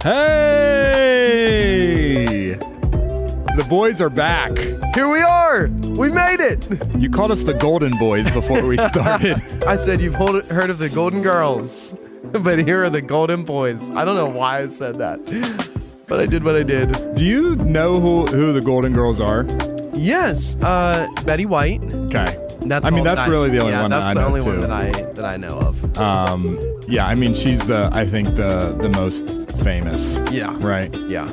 Hey! The boys are back. Here we are. We made it. You called us the Golden Boys before we started. I said you've heard of the Golden Girls, but here are the Golden Boys. I don't know why I said that, but I did what I did. Do you know who the Golden Girls are? Yes, Betty White. Okay. That's really the only one that I know that's the only too. one that I know of. Yeah, I mean she's the most famous. Yeah. Right. Yeah.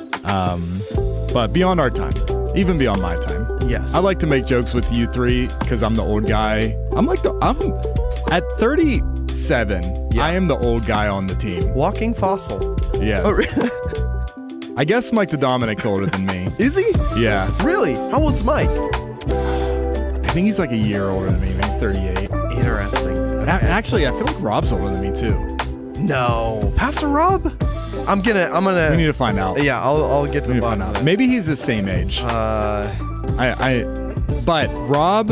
But beyond our time, even beyond my time. Yes. I like to make jokes with you three because I'm the old guy. I'm at 37. Yeah. I am the old guy on the team. Walking fossil. Yeah. Oh, really? I guess Mike the Dominic's older than me. Is he? Yeah. Really? How old's Mike? I think he's like a year older than me, maybe 38. Interesting. Okay. Actually, I feel like Rob's older than me too. No. Pastor Rob? I'm gonna. We need to find out. Yeah, I'll get to the bottom of that. Maybe he's the same age. But Rob,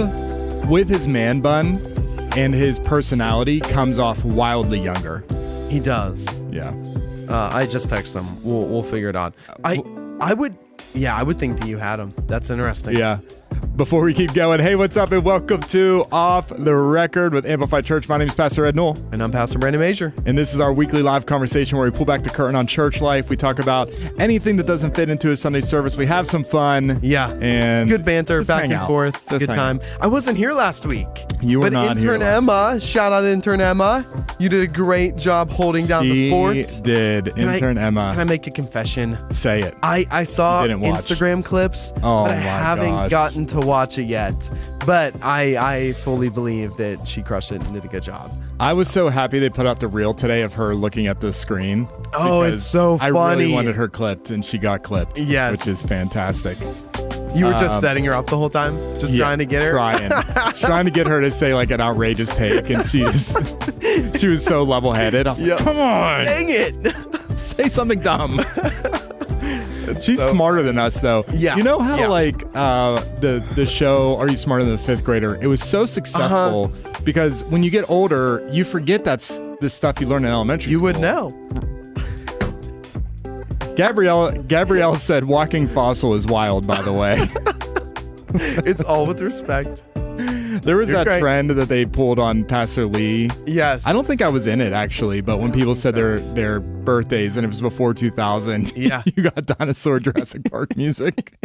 with his man bun and his personality, comes off wildly younger. He does. Yeah. I just text him. We'll figure it out. I would think that you had him. That's interesting. Yeah. Before we keep going, hey, what's up, and welcome to Off the Record with Amplify Church. My name is Pastor Ed Newell. And I'm Pastor Brandon Major. And this is our weekly live conversation where we pull back the curtain on church life. We talk about anything that doesn't fit into a Sunday service. We have some fun. Yeah. And good banter, back and forth. Good time. I wasn't here last week. You were not here. But intern Emma, shout out intern Emma. You did a great job holding down the fort. She did. Intern Emma. Can I make a confession? Say it. I saw Instagram clips, but I haven't gotten to watch it yet. But I fully believe that she crushed it and did a good job. I was so happy they put out the reel today of her looking at the screen. Oh, it's so funny. I really wanted her clipped, and she got clipped. Yes. Which is fantastic. You were just setting her up the whole time? Just trying to get her? Trying to get her to say like an outrageous take, and she was so level-headed. I was like, come on. Dang it. Say something dumb. She's smarter than us, though. Yeah. You know how the show Are You Smarter Than the Fifth Grader? It was so successful because when you get older, you forget that's the stuff you learned in elementary school. You would know. Gabrielle said walking fossil is wild, by the way. It's all with respect. There was that trend that they pulled on Pastor Lee. Yes. I don't think I was in it, actually, but when people said their birthdays and it was before 2000, you got dinosaur Jurassic Park music.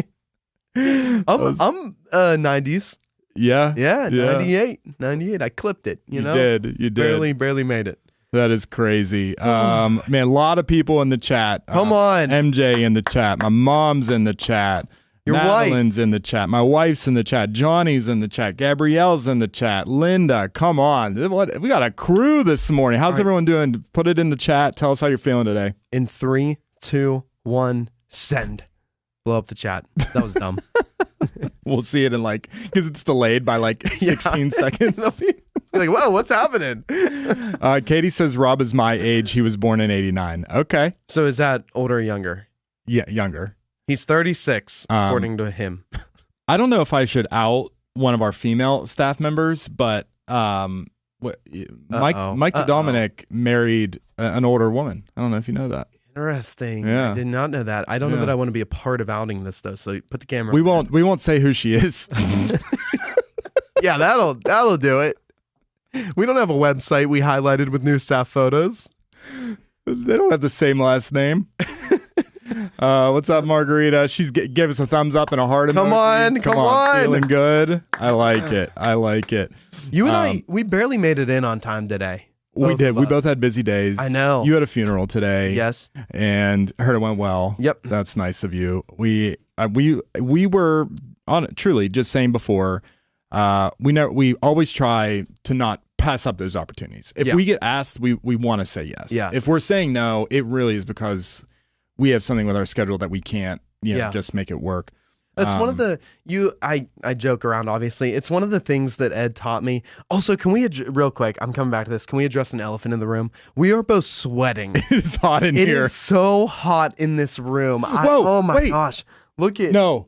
I'm 90s. Yeah. Yeah, 98. I clipped it, you know? You did. Barely made it. That is crazy. Man, a lot of people in the chat. Come on. MJ in the chat. My mom's in the chat. Your Madeline's wife. in the chat. My wife's in the chat. Johnny's in the chat. Gabrielle's in the chat. Linda, come on. We got a crew this morning. How's everyone doing? Put it in the chat. Tell us how you're feeling today. In 3, 2, 1, send. Blow up the chat. That was dumb. We'll see it in because it's delayed by 16 seconds. Like, whoa, what's happening? Katie says Rob is my age. He was born in 89. Okay. So is that older or younger? Yeah, younger. He's 36, according to him. I don't know if I should out one of our female staff members, but Mike the Dominic married an older woman. I don't know if you know that. Interesting. Yeah. I did not know that. I don't know that I want to be a part of outing this though. So put the camera. We won't say who she is. Yeah, that'll do it. We don't have a website we highlighted with new staff photos. They don't have the same last name. What's up, Margarita? She's gave us a thumbs up and a heart emoji. Come on. Feeling good. I like it. You and I, we barely made it in on time today. We did. We both had busy days. I know. You had a funeral today. Yes. And I heard it went well. Yep. That's nice of you. We were on truly just saying before. We always try to not pass up those opportunities. If we get asked, we want to say yes. Yeah. If we're saying no, it really is because we have something with our schedule that we can't, just make it work. That's one of the, I joke around, obviously. It's one of the things that Ed taught me. Also, can we, real quick, I'm coming back to this. Can we address an elephant in the room? We are both sweating. It is hot in here. It is so hot in this room. Whoa, oh my gosh. Look at. No.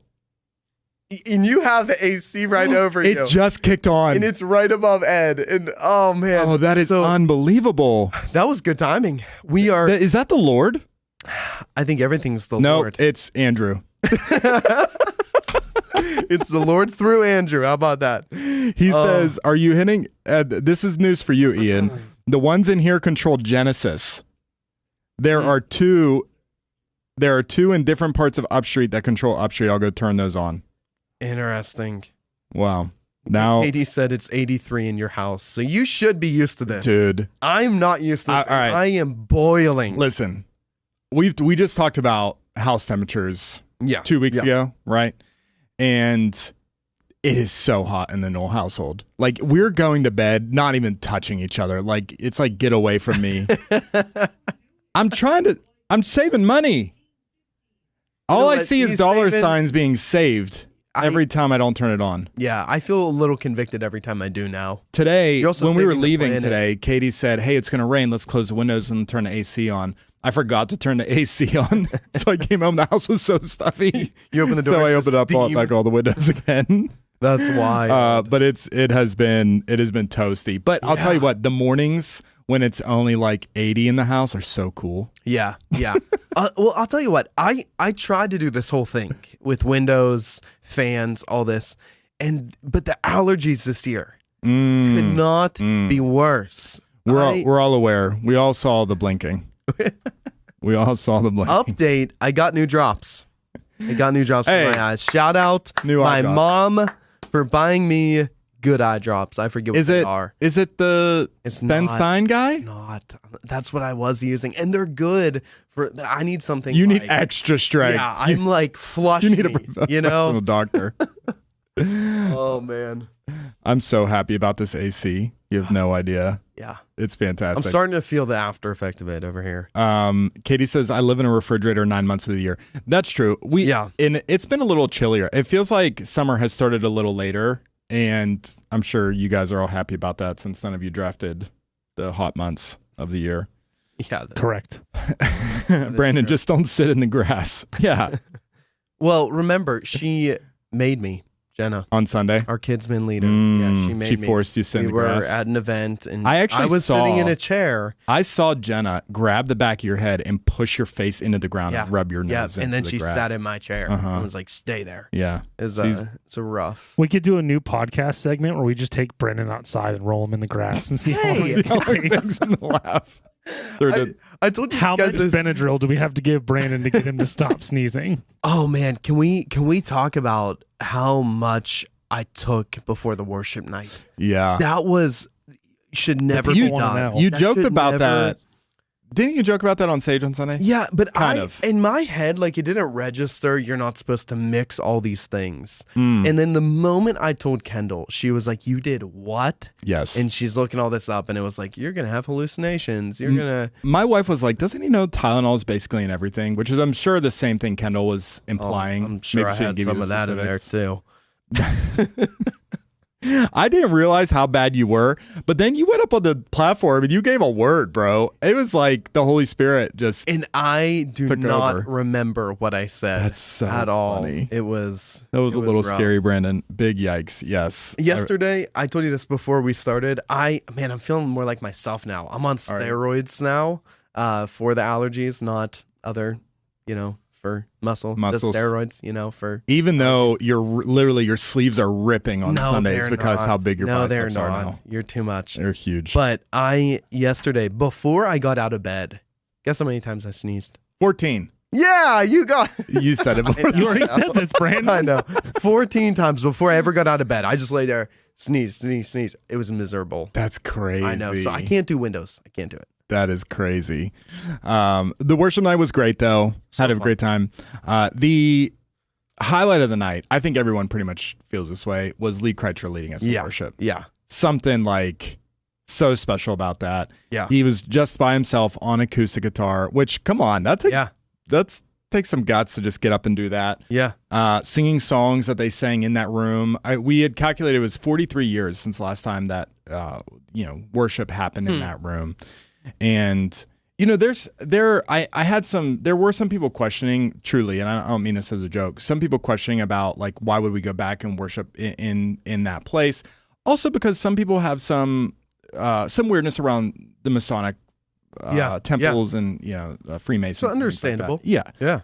And you have the AC right over you. It just kicked on. And it's right above Ed. And oh man. Oh, that is unbelievable. That was good timing. We are. Is that the Lord? I think everything's the No, Lord. it's Andrew. It's the Lord through Andrew. How about that? He says, "Are you hitting?" This is news for you, Ian. The ones in here control Genesis. There are two. There are two in different parts of Upstreet that control Upstreet. I'll go turn those on. Interesting. Wow. Now, Katie said it's 83 in your house, so you should be used to this. dude, I'm not used to this. all right. I am boiling. Listen, we just talked about house temperatures 2 weeks ago, right? And it is so hot in the Knoll household. Like, we're going to bed, not even touching each other. Like, it's like, get away from me. I'm saving money. All I see is dollar signs being saved every time I don't turn it on. Yeah, I feel a little convicted every time I do now. Today, when we were leaving today, Katie said, "Hey, it's going to rain. Let's close the windows and turn the AC on." I forgot to turn the AC on, so I came home. The house was so stuffy. You opened the door, so I opened up, brought back all the windows again. That's why. But it has been toasty. But I'll tell you what, the mornings when it's only like 80 in the house are so cool. Yeah. Well, I'll tell you what. I tried to do this whole thing with windows, fans, all this, but the allergies this year could not be worse. We're all aware. We all saw the blinking. We all saw the blinking. Update: I got new drops. For my eyes. Shout out my mom for buying me good eye drops. I forget what they are. Is it the Ben Stein guy? It's not. That's what I was using, and they're good for. I need something. You need extra strength. Yeah, I'm like flush. You need a professional doctor. Oh man, I'm so happy about this AC. You have no idea. Yeah, it's fantastic. I'm starting to feel the after effect of it over here. Katie says, "I live in a refrigerator 9 months of the year." That's true. And it's been a little chillier. It feels like summer has started a little later, and I'm sure you guys are all happy about that since none of you drafted the hot months of the year. Yeah, correct. Brandon, just don't sit in the grass. Yeah. Well, remember, she made me. Jenna. On Sunday? Our kidsman leader. Yeah, she made me. She forced you to sit in the grass? We were at an event, and I was sitting in a chair. I saw Jenna grab the back of your head and push your face into the ground and rub your nose into and then the she grass. sat in my chair. I was like, stay there. Yeah. It's a rough. We could do a new podcast segment where we just take Brendan outside and roll him in the grass and see how long it takes him to laugh. I told you how guys much Benadryl do we have to give Brandon to get him to stop sneezing? Oh man, can we talk about how much I took before the worship night? Yeah. That should never be done. You joked about that. Didn't you joke about that on stage on Sunday? Yeah, but kind of. In my head, like, it didn't register. You're not supposed to mix all these things. And then the moment I told Kendall, she was like, "You did what?" Yes. And she's looking all this up, and it was like, "You're gonna have hallucinations. You're gonna." My wife was like, "Doesn't he know Tylenol is basically in everything?" Which is, I'm sure, the same thing Kendall was implying. I'm sure I had some of that in there too. I didn't realize how bad you were, but then you went up on the platform and you gave a word, bro. It was like the Holy Spirit just and I do not remember what I said. That's so at all. Funny. It was a little rough. Scary, Brandon. Big yikes. Yes. Yesterday, I told you this before we started. I'm feeling more like myself now. I'm on steroids now for the allergies, not other, for muscles. The steroids, for even though your sleeves are ripping on Sundays because how big your biceps are now. You're too much. They're huge. But yesterday, before I got out of bed, guess how many times I sneezed? 14. Yeah, you said it before. You already said this, Brandon. I know. 14 times before I ever got out of bed. I just lay there, sneeze, sneeze, sneeze. It was miserable. That's crazy. I know. So I can't do windows. I can't do it. That is crazy. The worship night was great, though. Had a great time. The highlight of the night, I think everyone pretty much feels this way, was Lee Kreitzer leading us in worship. Yeah. Something like so special about that. Yeah. He was just by himself on acoustic guitar, which, come on, that takes some guts to just get up and do that. Yeah. Singing songs that they sang in that room. We had calculated it was 43 years since the last time that worship happened in that room. And there were some people questioning, truly, and I don't mean this as a joke, some people questioning about like why would we go back and worship in that place, also because some people have some weirdness around the Masonic temples and Freemasons. So understandable. Yeah.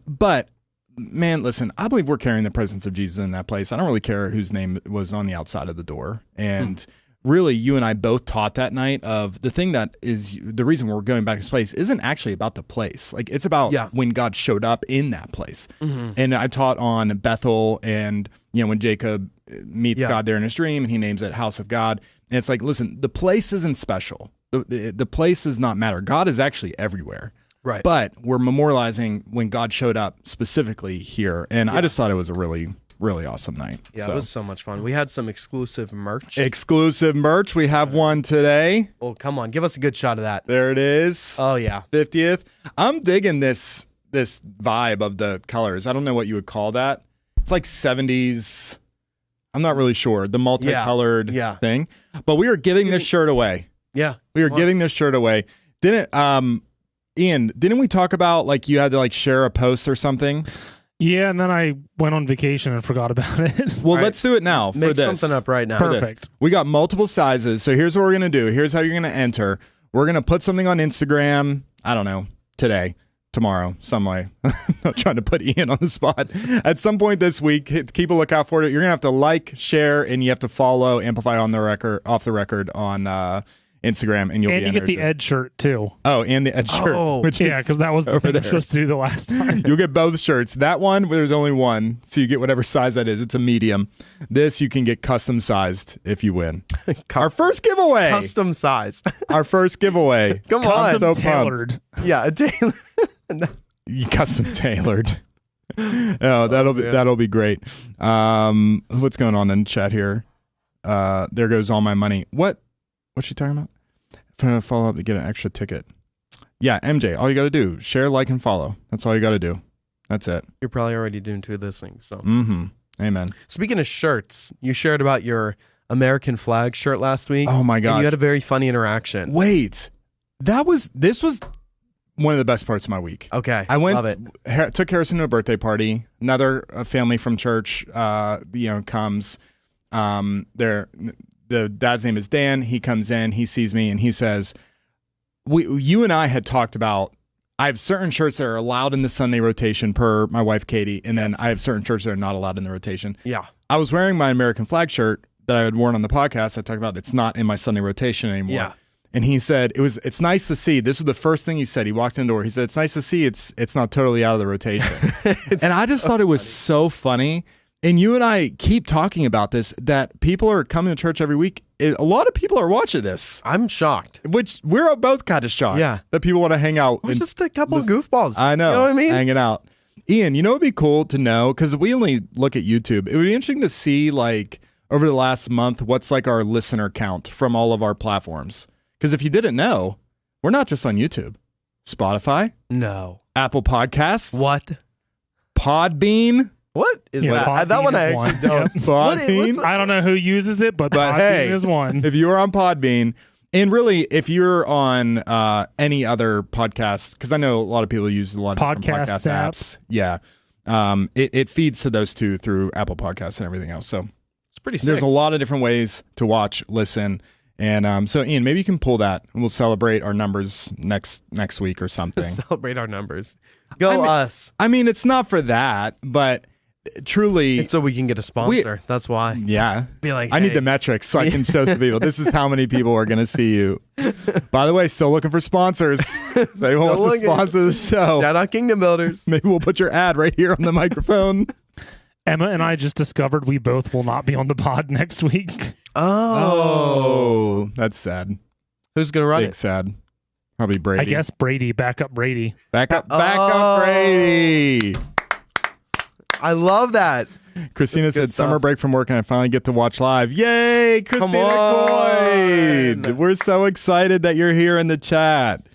But man, listen, I believe we're carrying the presence of Jesus in that place. I don't really care whose name was on the outside of the door. And really, you and I both taught that night of the thing that is the reason we're going back to this place isn't actually about the place. Like, it's about when God showed up in that place. And I taught on Bethel and, when Jacob meets God there in his dream and he names it House of God. And it's like, listen, the place isn't special. The place does not matter. God is actually everywhere. Right. But we're memorializing when God showed up specifically here. And I just thought it was a really, really awesome night. Yeah, it was so much fun. We had some exclusive merch. We have one today. Oh, come on. Give us a good shot of that. There it is. Oh, yeah. 50th. I'm digging this vibe of the colors. I don't know what you would call that. It's like 70s. I'm not really sure. The multicolored thing. But we are giving this shirt away. Yeah. We are giving this shirt away. Ian, didn't we talk about like you had to like share a post or something? Yeah, and then I went on vacation and forgot about it. Well, let's do it now. Make for this. something up right now. Perfect. We got multiple sizes. So here's what we're going to do. Here's how you're going to enter. We're going to put something on Instagram. I don't know, today, tomorrow, some way. I'm not trying to put Ian on the spot. At some point this week, keep a lookout for it. You're going to have to like, share, and you have to follow Amplify off the record on Instagram, and you'll and be you get the Ed shirt too. Oh, and the Ed shirt. Because that was the thing we were supposed to do the last time. You'll get both shirts. That one, there's only one, so you get whatever size that is. It's a medium. This you can get custom sized if you win. Our first giveaway. Custom size. Our first giveaway. Come on. So tailored. Yeah, a tailored. Custom tailored. Oh, that'll be great. What's going on in chat here? There goes all my money. What's she talking about? Trying to follow up to get an extra ticket. Yeah, MJ, all you got to do, share, like, and follow. That's all you got to do. That's it. You're probably already doing two of those things. So. Amen. Speaking of shirts, you shared about your American flag shirt last week. Oh my God. And you had a very funny interaction. Wait, this was one of the best parts of my week. Okay. Love it. Took Harrison to a birthday party. Another family from church, comes. The dad's name is Dan. He comes in, he sees me, and he says, you and I had talked about, I have certain shirts that are allowed in the Sunday rotation per my wife, Katie, and then I have certain shirts that are not allowed in the rotation. Yeah. I was wearing my American flag shirt that I had worn on the podcast. I talked about it's not in my Sunday rotation anymore. Yeah. And he said, it's nice to see. This was the first thing he said. He walked in the door. He said, it's nice to see it's not totally out of the rotation. And I just thought it was so funny. And you and I keep talking about this, that people are coming to church every week. A lot of people are watching this. I'm shocked. Which we're both kind of shocked. Yeah. That people want to hang out. We're just a couple of goofballs. I know. You know what I mean? Hanging out. Ian, you know what would be cool to know? Because we only look at YouTube. It would be interesting to see, like, over the last month, what's like our listener count from all of our platforms. Because if you didn't know, we're not just on YouTube. Spotify. No. Apple Podcasts. What? Podbean. What is that? Podbean That one I is actually one. don't. Podbean. I don't know who uses it, but Podbean hey, is one. If you're on Podbean, and really, if you're on any other podcast, because I know a lot of people use a lot of different podcast apps. Yeah. It feeds to those two through Apple Podcasts and everything else. So it's pretty sick. There's a lot of different ways to watch, listen. And so, Ian, maybe you can pull that, and we'll celebrate our numbers next week or something. Celebrate our numbers. Go us. I mean, it's not for that, but truly, it's so we can get a sponsor. That's why. Yeah. Be like, I need the metrics so I can show some people. This is how many people are going to see you. By the way, still looking for sponsors. They want to sponsor the show. Shout out Kingdom Builders. Maybe we'll put your ad right here on the microphone. Emma and I just discovered we both will not be on the pod next week. Oh, that's sad. Who's gonna run it? Sad. Probably Brady. I guess Brady. Backup Brady. Backup Brady. I love that. Christina said, summer break from work and I finally get to watch live. Yay, Christina Coyne. We're so excited that you're here in the chat.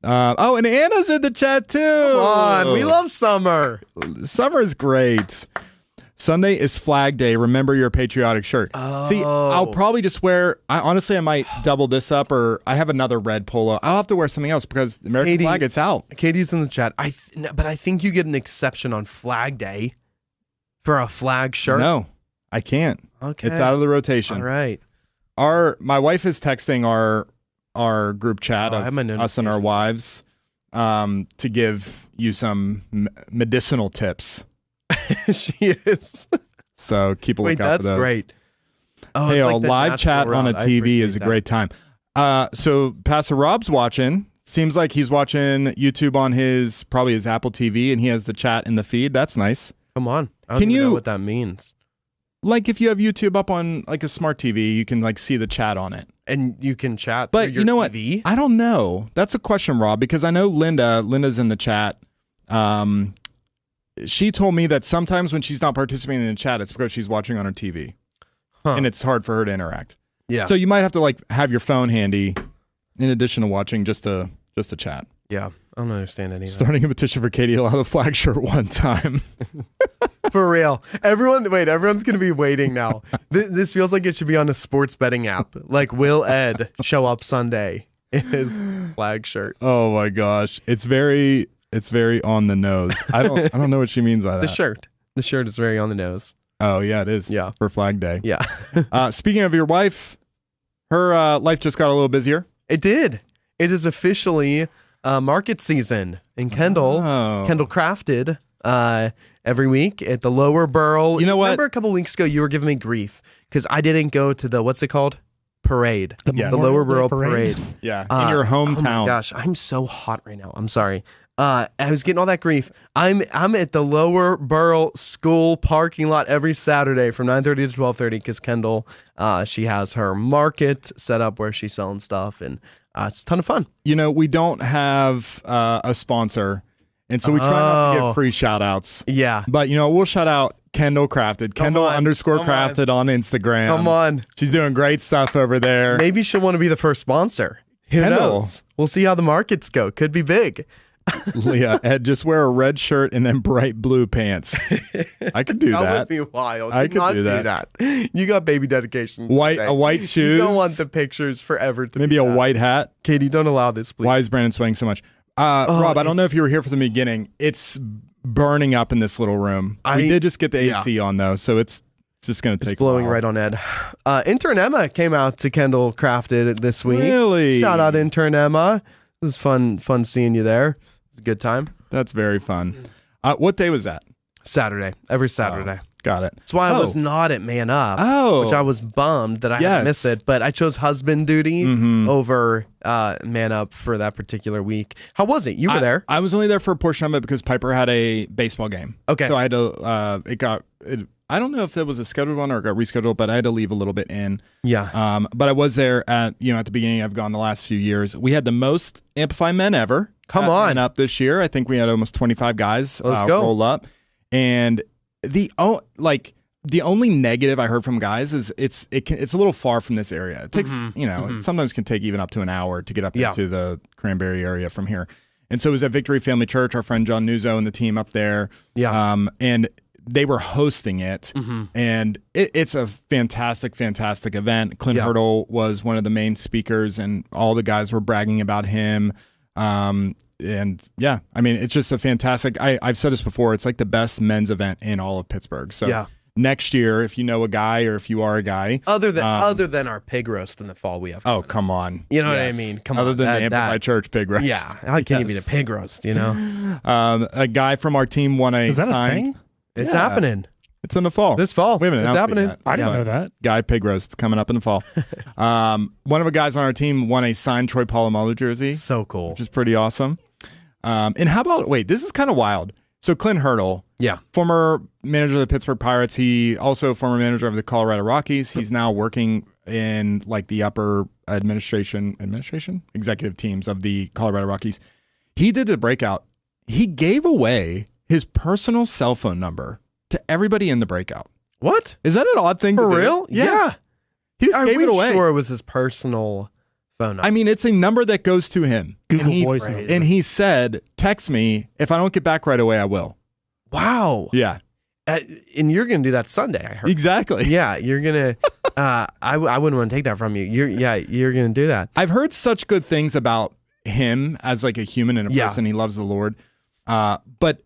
And Anna's in the chat too. Come on, we love summer. Summer's great. Sunday is Flag Day. Remember your patriotic shirt. Oh. See, I'll probably just wear, I might double this up, or I have another red polo. I'll have to wear something else because the American flag, it's out. Katie's in the chat. But I think you get an exception on Flag Day for a flag shirt. No, I can't. Okay. It's out of the rotation. All right. My wife is texting our group chat I have of my us and our wives to give you some medicinal tips. She is. So keep a lookout for those. That's great. Oh, Hey, it's like a the live natural chat on a route. I TV appreciate is a that. great time. So Pastor Rob's watching. Seems like he's watching YouTube on probably his Apple TV, and he has the chat in the feed. That's nice. Come on. I don't even know what that means. Like if you have YouTube up on like a smart TV, you can like see the chat on it. And you can chat But through your you know TV? what? I don't know. That's a question, Rob, because I know Linda's in the chat. She told me that sometimes when she's not participating in the chat, it's because she's watching on her TV. And it's hard for her to interact. Yeah. So you might have to like have your phone handy in addition to watching just to chat. Yeah. I don't understand any of that. Starting a petition for Katie to allow the flag shirt one time. For real. Everyone's going to be waiting now. This feels like it should be on a sports betting app. Like, will Ed show up Sunday in his flag shirt? Oh my gosh. It's very on the nose. I don't know what she means by that. The shirt is very on the nose. Oh yeah, it is. Yeah. For Flag Day. Yeah. Speaking of your wife, her life just got a little busier. It did. It is officially market season in Kendall. Oh. Kendall Crafted every week at the Lower Burl. You know what? Remember a couple weeks ago you were giving me grief because I didn't go to the, what's it called? Parade. Yeah. The Lower Burl Parade. Yeah. In your hometown. Oh my gosh, I'm so hot right now. I'm sorry. I was getting all that grief. I'm at the Lower Burl School parking lot every Saturday from 9:30 to 12:30 because Kendall, she has her market set up where she's selling stuff, and it's a ton of fun. You know, we don't have a sponsor, and so we try not to give free shout outs. Yeah. But, you know, we'll shout out Kendall Crafted. Kendall_crafted on Instagram. Come on. She's doing great stuff over there. Maybe she'll want to be the first sponsor. Who Kendall. knows? We'll see how the markets go. Could be big. Leah, Ed, just wear a red shirt and then bright blue pants. I could do that. That would be wild. I Do could not do that. You got baby dedications. A white shoes. You don't want the pictures forever to maybe be a that. white hat. Katie, don't allow this, please. Why is Brandon sweating so much? Rob, I don't know if you were here from the beginning. It's burning up in this little room. We did just get the AC on though, so it's just going to take It's blowing a while. right on Ed. Intern Emma came out to Kendall Crafted this week. Really? Shout out Intern Emma. It was fun seeing you there. It was a good time. That's very fun. What day was that? Saturday. Every Saturday. Got it. That's why I was not at Man Up. Oh. Which I was bummed that I had to miss it. But I chose husband duty over Man Up for that particular week. How was it? You were there. I was only there for a portion of it because Piper had a baseball game. Okay. So I had to, I don't know if that was a scheduled one or it got rescheduled, but I had to leave a little bit in. Yeah. But I was there at the beginning. I've gone the last few years. We had the most Amplify men ever. Come on. Man Up this year. I think we had almost 25 guys roll up. And the only negative I heard from guys is it's a little far from this area. It takes, it sometimes can take even up to an hour to get up into the Cranberry area from here. And so it was at Victory Family Church, our friend John Nuzzo and the team up there. Yeah. And they were hosting it, and it's a fantastic event. Clint Hurdle was one of the main speakers, and all the guys were bragging about him. And yeah, I mean, it's just a fantastic, I've said this before, it's like the best men's event in all of Pittsburgh. So next year, if you know a guy or if you are a guy. Other than our pig roast in the fall we have. Oh, come on. You know what I mean? Come Other on. than the Amplify Church pig roast. Yeah. How can you be the pig roast, you know? A guy from our team won a Is that signed. a thing? It's happening. It's in the fall. This fall. We haven't It's announced happening. it yet. I didn't know that. Guy pig roast coming up in the fall. One of the guys on our team won a signed Troy Polamalu jersey. So cool. Which is pretty awesome. And how about, this is kind of wild. So Clint Hurdle, former manager of the Pittsburgh Pirates. He also former manager of the Colorado Rockies. He's now working in like the upper executive teams of the Colorado Rockies. He did the breakout. He gave away his personal cell phone number to everybody in the breakout. What? Is that an odd thing For to do? real? Yeah. He just gave it away. Sure it was his personal phone number? I mean, it's a number that goes to him. Google Voice note. And he said, text me. If I don't get back right away, I will. Wow. Yeah. And you're going to do that Sunday, I heard. Exactly. Yeah, you're going to, I wouldn't want to take that from you. You're going to do that. I've heard such good things about him as like a human and a person. He loves the Lord. But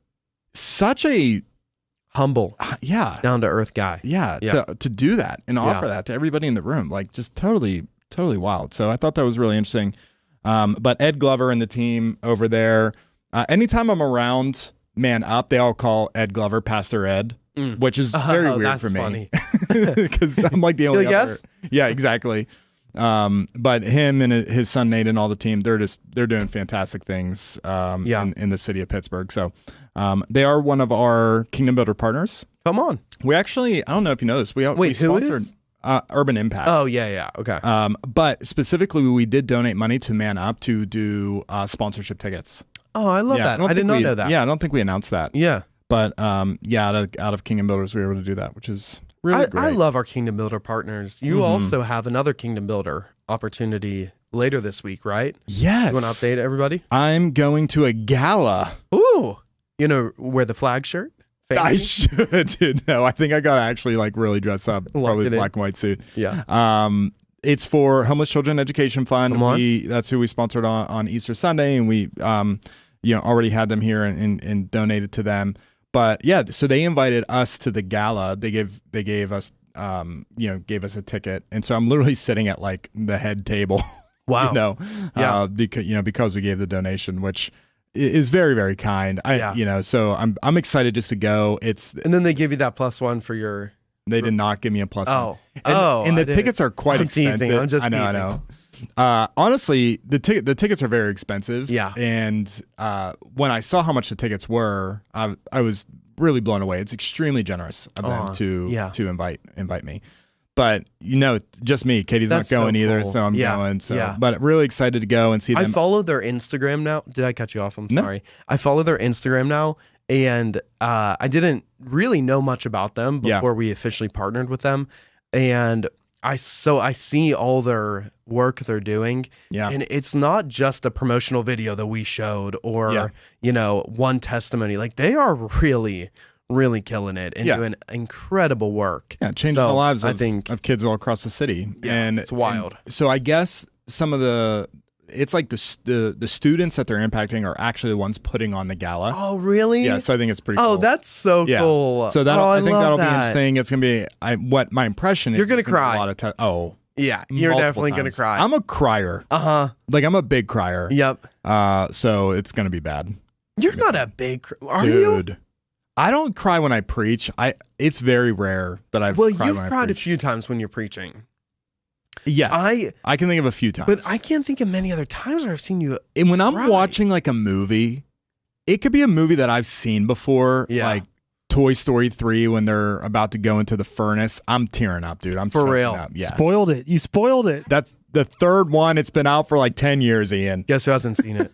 such a humble, down to earth guy. Yeah. To do that and offer that to everybody in the room, like just totally totally wild. So I thought that was really interesting. But Ed Glover and the team over there, anytime I'm around Man Up, they all call Ed Glover Pastor Ed, which is very weird for me because I'm like the only other. Yeah, exactly. But him and his son Nate and all the team, they're doing fantastic things in the city of Pittsburgh. So they are one of our Kingdom Builder partners. Come on. We actually, I don't know if you know this, we sponsored Urban Impact. Oh, yeah. Okay. But specifically, we did donate money to Man Up to do sponsorship tickets. Oh, I love that. I did not know that. Yeah, I don't think we announced that. Yeah. But out of Kingdom Builders, we were able to do that, which is really great. I love our Kingdom Builder partners. You also have another Kingdom Builder opportunity later this week, right? Yes. You want to update everybody? I'm going to a gala. Ooh. You know, wear the flag shirt? I should, dude. No, I think I got to actually like really dress up. Probably black and white suit. Yeah. It's for Homeless Children Education Fund. That's who we sponsored on Easter Sunday, and we already had them here and donated to them. But yeah, so they invited us to the gala. They gave us a ticket, and so I'm literally sitting at like the head table. Wow. Because we gave the donation, which is very, very kind. So I'm excited just to go. And then they give you that +1 for your. They did not give me a +1. And the tickets are quite expensive. I'm just teasing. I know. Honestly, the tickets are very expensive. Yeah. And when I saw how much the tickets were, I was really blown away. It's extremely generous of them to invite me. But just me. Katie's not going either, so I'm going. So, but really excited to go and see them. I follow their Instagram now. Did I cut you off? I'm sorry. I follow their Instagram now, and I didn't really know much about them before we officially partnered with them, and I see all their work they're doing, and it's not just a promotional video that we showed or one testimony. Like they are really killing it and doing incredible work. Yeah, changing the lives of kids all across the city. Yeah, and it's wild. So I guess some of it's like the students that they're impacting are actually the ones putting on the gala. Oh, really? Yeah, so I think it's pretty cool. Oh, that's so cool. So I think that'll be interesting. It's going to be, what my impression is. You're going to cry. A lot of yeah, you're definitely going to cry. I'm a crier. Like I'm a big crier. Yep. So it's going to be bad. You're not a big crier, Dude. You? I don't cry when I preach. It's very rare that I've cried when I preach. Well, you've cried a few times when you're preaching. Yes. I can think of a few times. But I can't think of many other times where I've seen you And when I'm watching like a movie, it could be a movie that I've seen before, like Toy Story 3 when they're about to go into the furnace. I'm tearing up, dude. I'm for real. Up. Yeah. Spoiled it. You spoiled it. That's the third one. It's been out for like 10 years, Ian. Guess who hasn't seen it?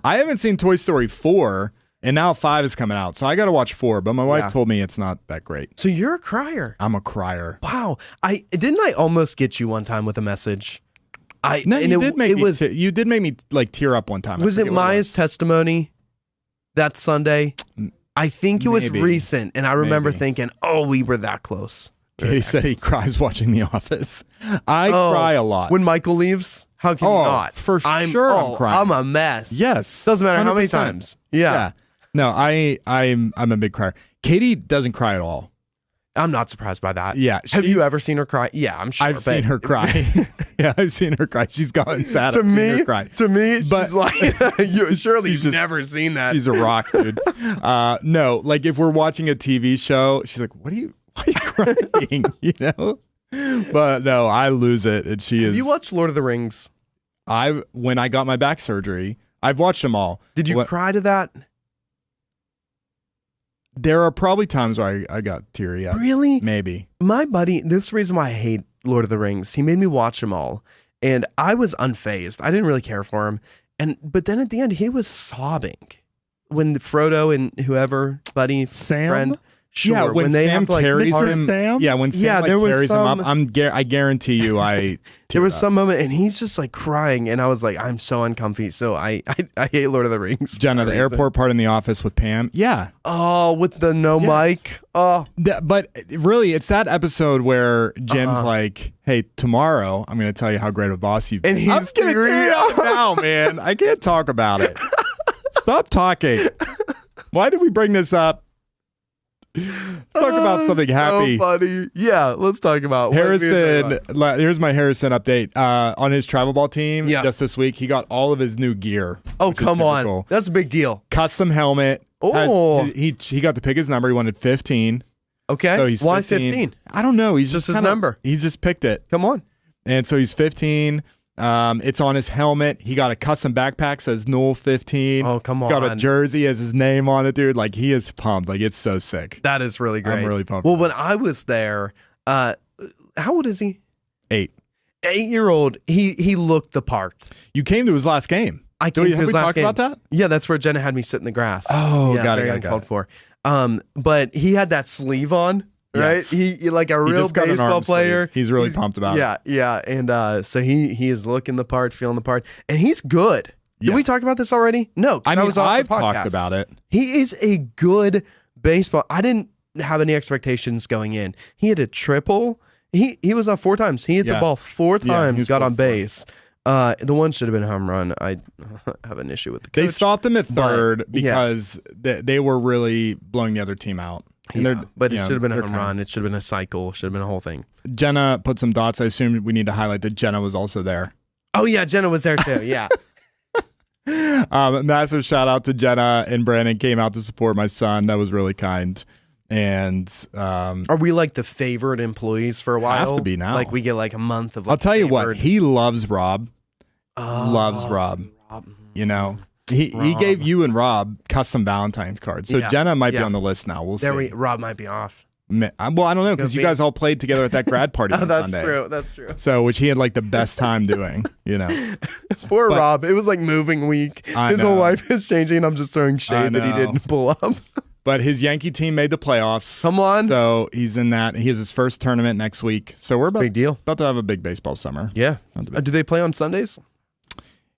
I haven't seen Toy Story 4. And now 5 is coming out, so I got to watch 4. But my wife told me it's not that great. So you're a crier. I'm a crier. Wow. Didn't I almost get you one time with a message? You did make me like tear up one time. Was it Maya's testimony that Sunday? I think it was recent, and I remember thinking, "Oh, we were that close." Katie said he cries watching The Office. I cry a lot when Michael leaves. How can you not? For sure, I'm crying. I'm a mess. Yes, doesn't matter 100%. How many times. Yeah. No, I'm a big crier. Katie doesn't cry at all. I'm not surprised by that. Yeah. Have you ever seen her cry? Yeah, I'm sure. I've seen her cry. Yeah, I've seen her cry. She's gotten sad. To me, she's like, surely you've never seen that. She's a rock, dude. No, like if we're watching a TV show, she's like, why are you crying? But no, I lose it. And she is. Have you watched Lord of the Rings? When I got my back surgery, I've watched them all. Did you cry to that? There are probably times where I got teary. Yeah. Really? Maybe. My buddy, this is the reason why I hate Lord of the Rings. He made me watch them all, and I was unfazed. I didn't really care for him. But then at the end, he was sobbing when Frodo and whoever, buddy, friend. Sure, when they Sam carries him. Sam? Yeah, when Sam carries him up, I guarantee you, there was some moment, and he's just like crying, and I was like, I'm so uncomfy. So I hate Lord of the Rings. Jenna, the airport part in The Office with Pam. Yeah. Oh, with the mic. Oh, but really, it's that episode where Jim's like, "Hey, tomorrow I'm going to tell you how great a boss you've been." And he's going to tear up now, man. I can't talk about it. Stop talking. Why did we bring this up? Talk about something happy. So funny. Yeah, let's talk about Harrison. Here's my Harrison update. On his travel ball team, just this week, he got all of his new gear. Oh, come on. Cool. That's a big deal. Custom helmet. Oh. He got to pick his number. He wanted 15. Okay. So he's Why 15? I don't know. He's just his number. He just picked it. Come on. And so he's 15. It's on his helmet. He got a custom backpack, says Noel 15. Oh, come on. Got a jersey, has his name on it, dude. Like, he is pumped. Like, it's so sick. That is really great. I'm really pumped. Well, when I was there, how old is he? 8. 8-year-old. He looked the part. You came to his last game. I came to his last game. About that? Yeah, that's where Jenna had me sit in the grass. Oh, yeah, got it. Called for. But he had that sleeve on. Right, yes. He like a real baseball player. He's really pumped about it. Yeah, and so he is looking the part, feeling the part, and he's good. Did we talk about this already? No, I mean, I've talked about it. He is a good baseball. I didn't have any expectations going in. He hit a triple. He was on 4 times. He hit the ball 4 times. Got on base. The one should have been a home run. I have an issue with the coach. They stopped him at third because they were really blowing the other team out. But it should have been a home run. It should have been a cycle. Should have been a whole thing. Jenna put some dots. I assume we need to highlight that Jenna was also there. Oh, yeah. Jenna was there too. Yeah. Massive shout out to Jenna and Brandon came out to support my son. That was really kind. And are we like the favorite employees for a while? Have to be now. Like we get like a month of. I'll tell you what. He loves Rob. Loves Rob. You know. He gave you and Rob custom Valentine's cards. So Jenna might be on the list now. We'll see. Rob might be off. Well, I don't know because you guys all played together at that grad party on Sunday. That's true. So, which he had like the best time doing, you know. Poor Rob. It was like moving week. His whole life is changing. I'm just throwing shade that he didn't pull up. But his Yankee team made the playoffs. Come on. So he's in that. He has his first tournament next week. So we're big deal. About to have a big baseball summer. Yeah. Do they play on Sundays?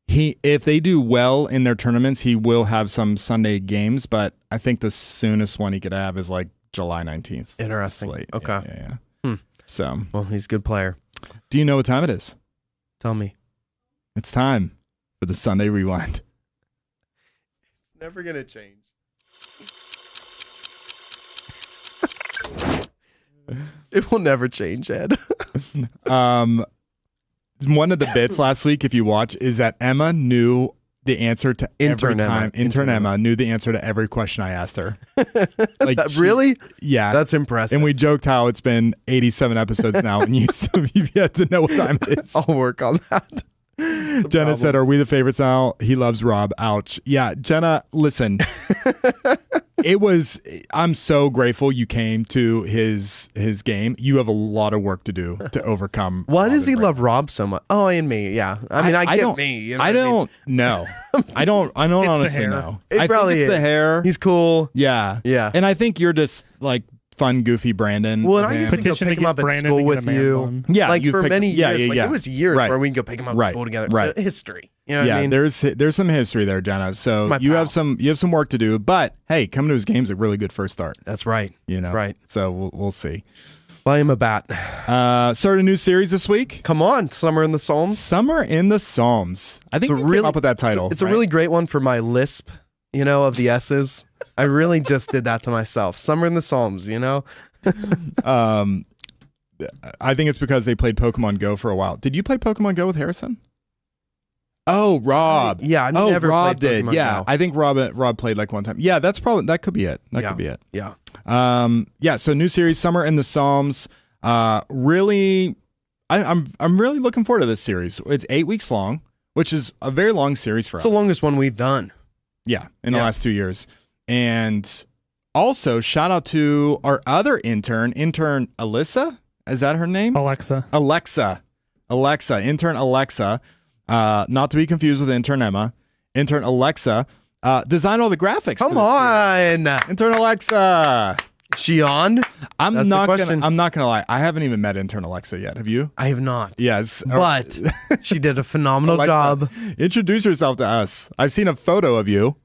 If they do well in their tournaments, he will have some Sunday games, but I think the soonest one he could have is like July 19th. Interesting. Slate. Okay. Yeah. So. Well, he's a good player. Do you know what time it is? Tell me. It's time for the Sunday Rewind. It's never going to change. It will never change, Ed. One of the bits last week, if you watch, is that Emma knew the answer to Intern Emma knew the answer to every question I asked her. Like really? Yeah. That's impressive. And we joked how it's been 87 episodes now and you've yet to know what time it is. I'll work on that. Jenna said, "Are we the favorites now? He loves Rob." Ouch. Yeah, Jenna, listen. I'm so grateful you came to his game. You have a lot of work to do to overcome. Why does he love Rob so much? Oh, and me, yeah. I mean, I get me. You know I don't know. I don't honestly know. I think it's the hair. He's cool. Yeah. Yeah. And I think you're just like fun, goofy Brandon. Well, and I used to go pick him up at school with you. Yeah. Like for many years. Like it was years right. where we'd go pick him up at school together. Right. So history. You know what I mean? There's some history there, Jenna. So you have some work to do. But hey, coming to his game's a really good first start. That's right. You know. That's right. So we'll see. Buy him a bat. Started a new series this week. Come on, Summer in the Psalms. Summer in the Psalms. I think we came up with that title. It's a really great one for my lisp, you know, of the S's. I really just did that to myself. Summer in the Psalms, you know. I think it's because they played Pokemon Go for a while. Did you play Pokemon Go with Harrison? Oh, Rob. I never Rob played did. Pokemon Yeah, Go. I think Rob played like one time. Yeah, that could be it. That could be it. Yeah. So new series, Summer in the Psalms. Really, I'm really looking forward to this series. It's 8 weeks long, which is a very long series for us. It's the longest one we've done. Yeah, in the last 2 years. And also, shout out to our other intern Alyssa. Is that her name? Alexa. Intern Alexa. Not to be confused with intern Emma. Intern Alexa designed all the graphics. Come on, intern Alexa. She on? I'm not gonna lie. I haven't even met intern Alexa yet. Have you? I have not. Yes, but she did a phenomenal job. Introduce yourself to us. I've seen a photo of you,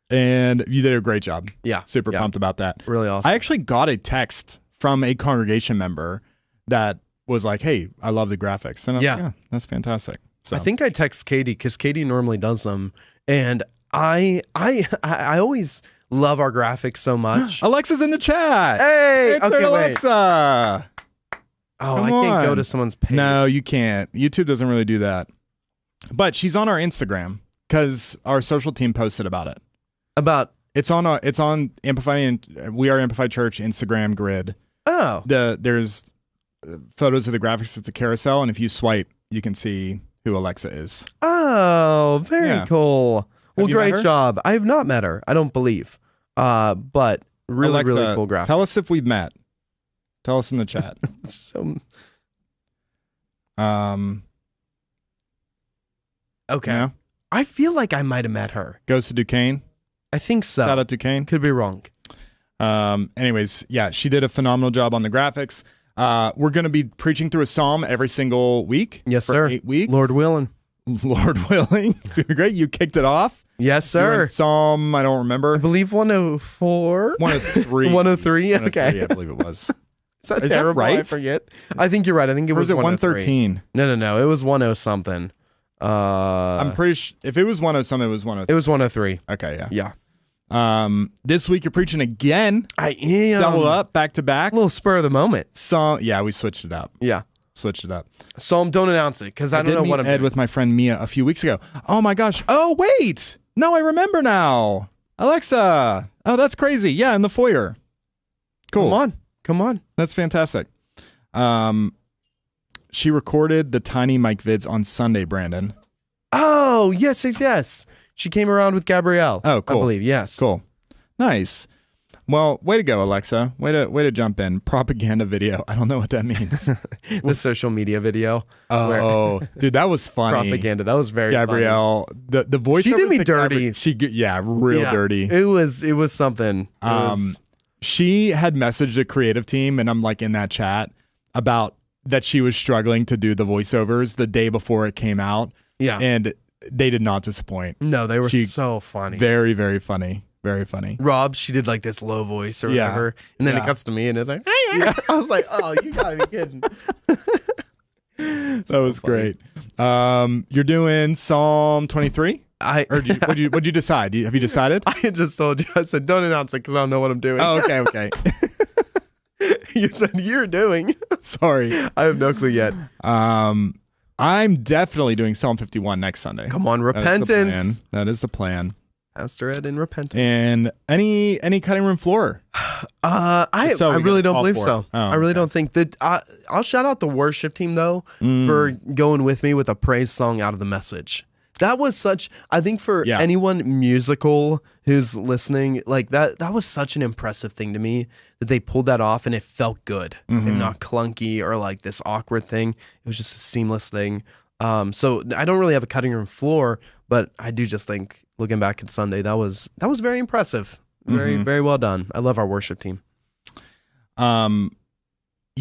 and you did a great job. Yeah, super pumped about that. Really awesome. I actually got a text from a congregation member that was like, "Hey, I love the graphics." And I was like, yeah, that's fantastic. So I think I text Katie because Katie normally does them, and I always love our graphics so much. Alexa's in the chat. Hey, It's okay, Alexa. Oh, Come I can't go on. to someone's page. No, you can't. YouTube doesn't really do that. But she's on our Instagram because our social team posted about it. It's on Amplify and We Are Amplify Church Instagram grid. Oh. There's photos of the graphics. It's a carousel, and if you swipe, you can see who Alexa is. Oh, very cool. Well, great job. I have not met her. I don't believe. But really, Alexa, really cool graphic. Tell us if we've met. Tell us in the chat. Okay. You know? I feel like I might have met her. Goes to Duquesne. I think so. Shout out Duquesne. Could be wrong. Anyways, yeah, she did a phenomenal job on the graphics. We're going to be preaching through a psalm every single week. Yes, for sir. 8 weeks. Lord willing. Lord willing. Great. You kicked it off. Yes, You were sir. in Psalm, I don't remember. I believe 104. 103. 103. Okay. I believe it was. Is that Is that terrible? right? I forget. I think you're right. I think it Or was was it 103. 113? No. It was 10 something. I'm pretty sure if it was 10 something, it was 103. It was 103. Okay, yeah. Yeah. This week you're preaching again. I am. Double up, back to back. A little spur of the moment. Yeah, we switched it up. Yeah. Switched it up. Psalm, don't announce it because I don't did know meet what I'm Ed doing. with my friend Mia a few weeks ago. Oh my gosh. Oh wait. No, I remember now. Alexa. Oh, that's crazy. Yeah, in the foyer. Cool. Come on. That's fantastic. She recorded the Tiny Mike vids on Sunday, Brandon. Oh, yes. She came around with Gabrielle. Oh, cool. I believe, yes. Cool. Nice. Well, way to go, Alexa. Way to jump in. Propaganda video. I don't know what that means. The social media video. Oh, dude, that was funny. Propaganda. That was very Gabrielle, funny. the voice. She did me dirty. Real dirty. It was something. She had messaged the creative team, and I'm like in that chat about that she was struggling to do the voiceovers the day before it came out. Yeah. And they did not disappoint. No, they were so funny. Very, very funny. Very funny. Rob, she did like this low voice or whatever. And then it cuts to me and it's like, I was like, oh, you gotta be kidding. That was great. You're doing Psalm 23? What'd you decide? Have you decided? I just told you. I said, don't announce it because I don't know what I'm doing. Oh, okay. You said you're doing. Sorry. I have no clue yet. I'm definitely doing Psalm 51 next Sunday. Come on, repentance. That is the plan. Pastor Ed in repentance. And any cutting room floor? I really don't believe so. Oh, I really don't think that. I'll shout out the worship team though for going with me with a praise song out of the Message. That was I think for anyone musical who's listening, like that was such an impressive thing to me that they pulled that off and it felt good and not clunky or like this awkward thing. It was just a seamless thing. So I don't really have a cutting room floor, but I do just think looking back at Sunday, that was very impressive. Very, very well done. I love our worship team. You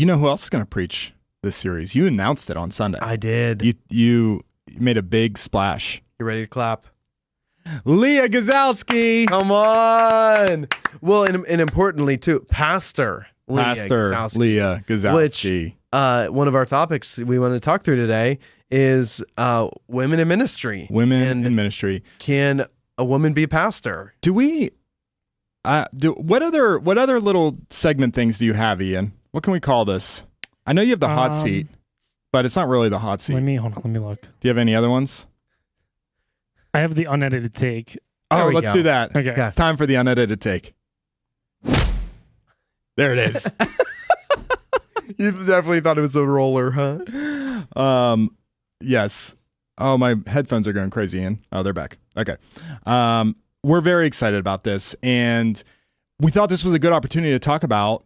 know who else is going to preach this series? You announced it on Sunday. I did. You made a big splash. You ready to clap? Leah Gazowski. Come on. Well, and importantly too, Pastor Leah Gazowski. Which one of our topics we want to talk through today is women in ministry. Women in ministry. Can a woman be a pastor? Do we? What other little segment things do you have, Ian? What can we call this? I know you have the hot seat, but it's not really the hot seat. Let me look. Do you have any other ones? I have the unedited take. Oh, let's do that. Okay. It's time for the unedited take. There it is. You definitely thought it was a roller, huh? Yes. Oh, my headphones are going crazy, Ian. Oh, they're back. Okay. We're very excited about this, and we thought this was a good opportunity to talk about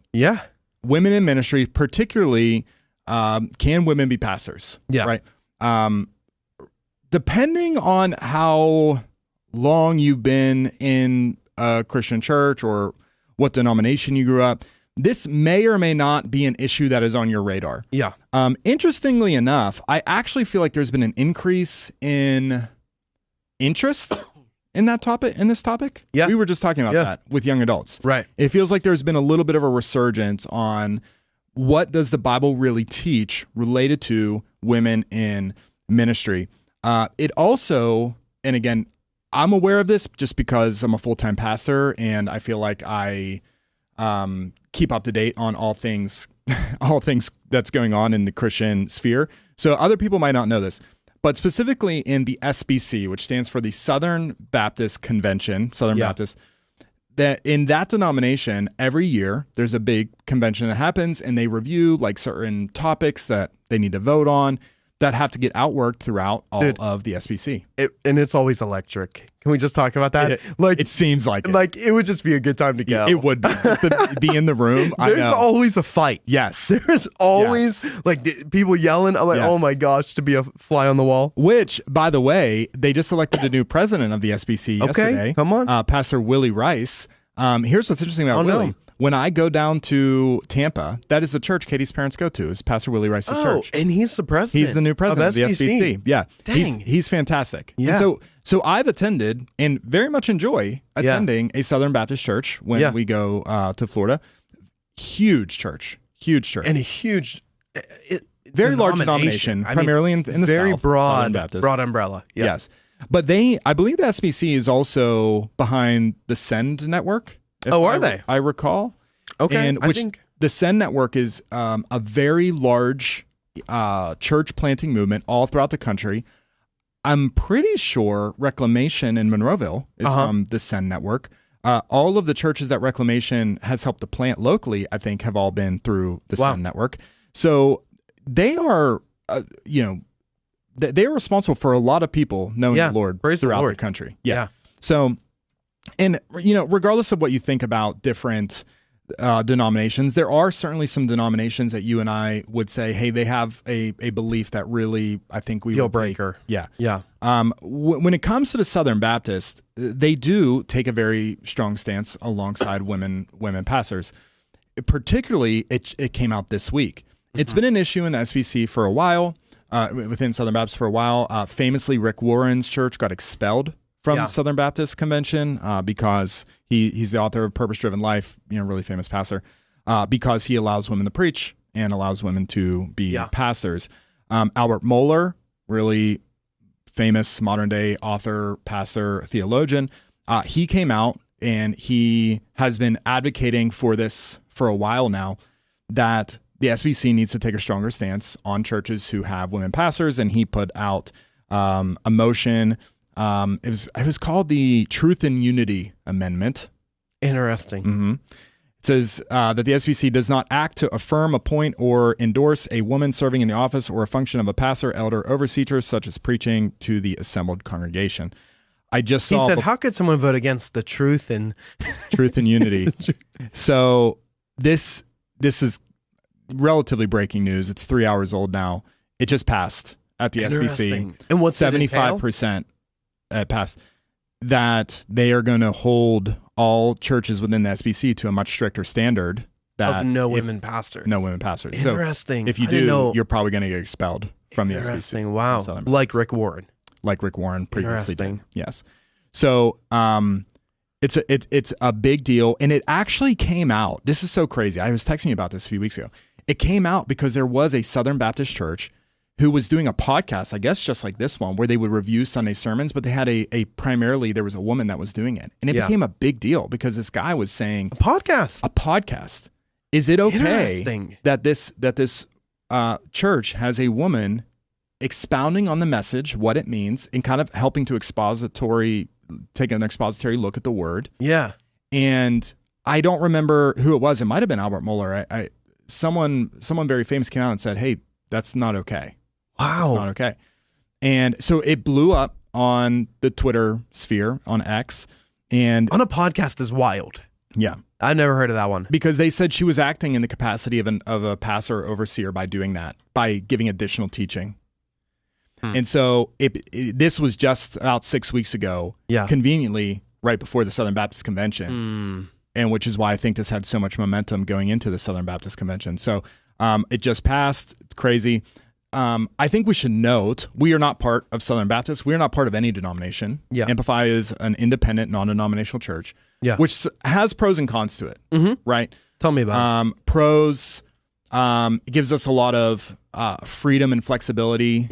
women in ministry, particularly can women be pastors? Yeah. Right. Depending on how long you've been in a Christian church or what denomination you grew up, this may or may not be an issue that is on your radar. Yeah. Interestingly enough, I actually feel like there's been an increase in interest in this topic. Yeah. We were just talking about that with young adults. Right. It feels like there's been a little bit of a resurgence on what does the Bible really teach related to women in ministry. It also, and again, I'm aware of this just because I'm a full-time pastor and I feel like I keep up to date on all things that's going on in the Christian sphere. So other people might not know this, but specifically in the SBC, which stands for the Southern Baptist Convention, Southern Baptist, that in that denomination, every year there's a big convention that happens and they review like certain topics that they need to vote on that have to get outworked throughout all of the SBC. And it's always electric. Can we just talk about that? It seems like it. Like it would just be a good time to go. It would be in the room. There's always a fight. Yes. There's always like people yelling. I'm like, oh my gosh, to be a fly on the wall. Which, by the way, they just elected a new president of the SBC yesterday. Okay, come on. Pastor Willie Rice. Here's what's interesting about Willie. When I go down to Tampa, that is the church Katie's parents go to, is Pastor Willie Rice's church. And he's the president. He's the new president of the SBC. Yeah. Dang. He's fantastic. Yeah. And so I've attended and very much enjoy attending a Southern Baptist church when we go to Florida. Huge church. And a huge... very large denomination, primarily in the very South. Broad Baptist. Broad umbrella. Yeah. Yes. But I believe the SBC is also behind the Send Network. Are they? I recall. Okay. And the Send Network is a very large church planting movement all throughout the country. I'm pretty sure Reclamation in Monroeville is from the Send Network. All of the churches that Reclamation has helped to plant locally, I think, have all been through the Send Network. So they are, they are responsible for a lot of people knowing the Lord throughout the country. Yeah. So, and, regardless of what you think about different denominations, there are certainly some denominations that you and I would say, hey, they have a belief that really, I think we deal breaker. Yeah. When it comes to the Southern Baptist, they do take a very strong stance alongside women pastors. Particularly, it came out this week. It's been an issue in the SBC for a while, within Southern Baptist for a while. Famously, Rick Warren's church got expelled from the Southern Baptist Convention because he's the author of Purpose Driven Life, really famous pastor, because he allows women to preach and allows women to be pastors. Albert Mohler, really famous modern day author, pastor, theologian, he came out and he has been advocating for this for a while now, that the SBC needs to take a stronger stance on churches who have women pastors, and he put out a motion. It was called the Truth and Unity Amendment. Interesting. Mm-hmm. It says that the SBC does not act to affirm, appoint, or endorse a woman serving in the office or a function of a pastor, elder, overseer, such as preaching to the assembled congregation. I just saw. He said, "How could someone vote against the truth and unity?" So this is relatively breaking news. It's 3 hours old now. It just passed at the SBC. And what's 75%? Passed that they are going to hold all churches within the SBC to a much stricter standard of no women pastors. No women pastors. Interesting. So if you do, you're probably going to get expelled from the SBC. Wow. Like Rick Warren. Like Rick Warren previously did. Yes. So it's a big deal, and it actually came out. This is so crazy. I was texting you about this a few weeks ago. It came out because there was a Southern Baptist church who was doing a podcast, I guess just like this one, where they would review Sunday sermons, but they had a primarily, there was a woman that was doing it. And it became a big deal because this guy was saying, A podcast. Is it okay that this church has a woman expounding on the message, what it means, and kind of helping to take an expository look at the word? Yeah. And I don't remember who it was. It might have been Albert Mohler. Someone very famous came out and said, hey, that's not okay. Wow. It's not okay. And so it blew up on the Twitter sphere, on X. And on a podcast is wild. Yeah. I never heard of that one. Because they said she was acting in the capacity of a pastor or overseer by doing that, by giving additional teaching. And so this was just about 6 weeks ago, conveniently right before the Southern Baptist Convention, and which is why I think this had so much momentum going into the Southern Baptist Convention. So it just passed. It's crazy. I think we should note, we are not part of Southern Baptist. We are not part of any denomination. Amplify is an independent, non-denominational church, which has pros and cons to it, right? Tell me about it. Pros, it gives us a lot of freedom and flexibility,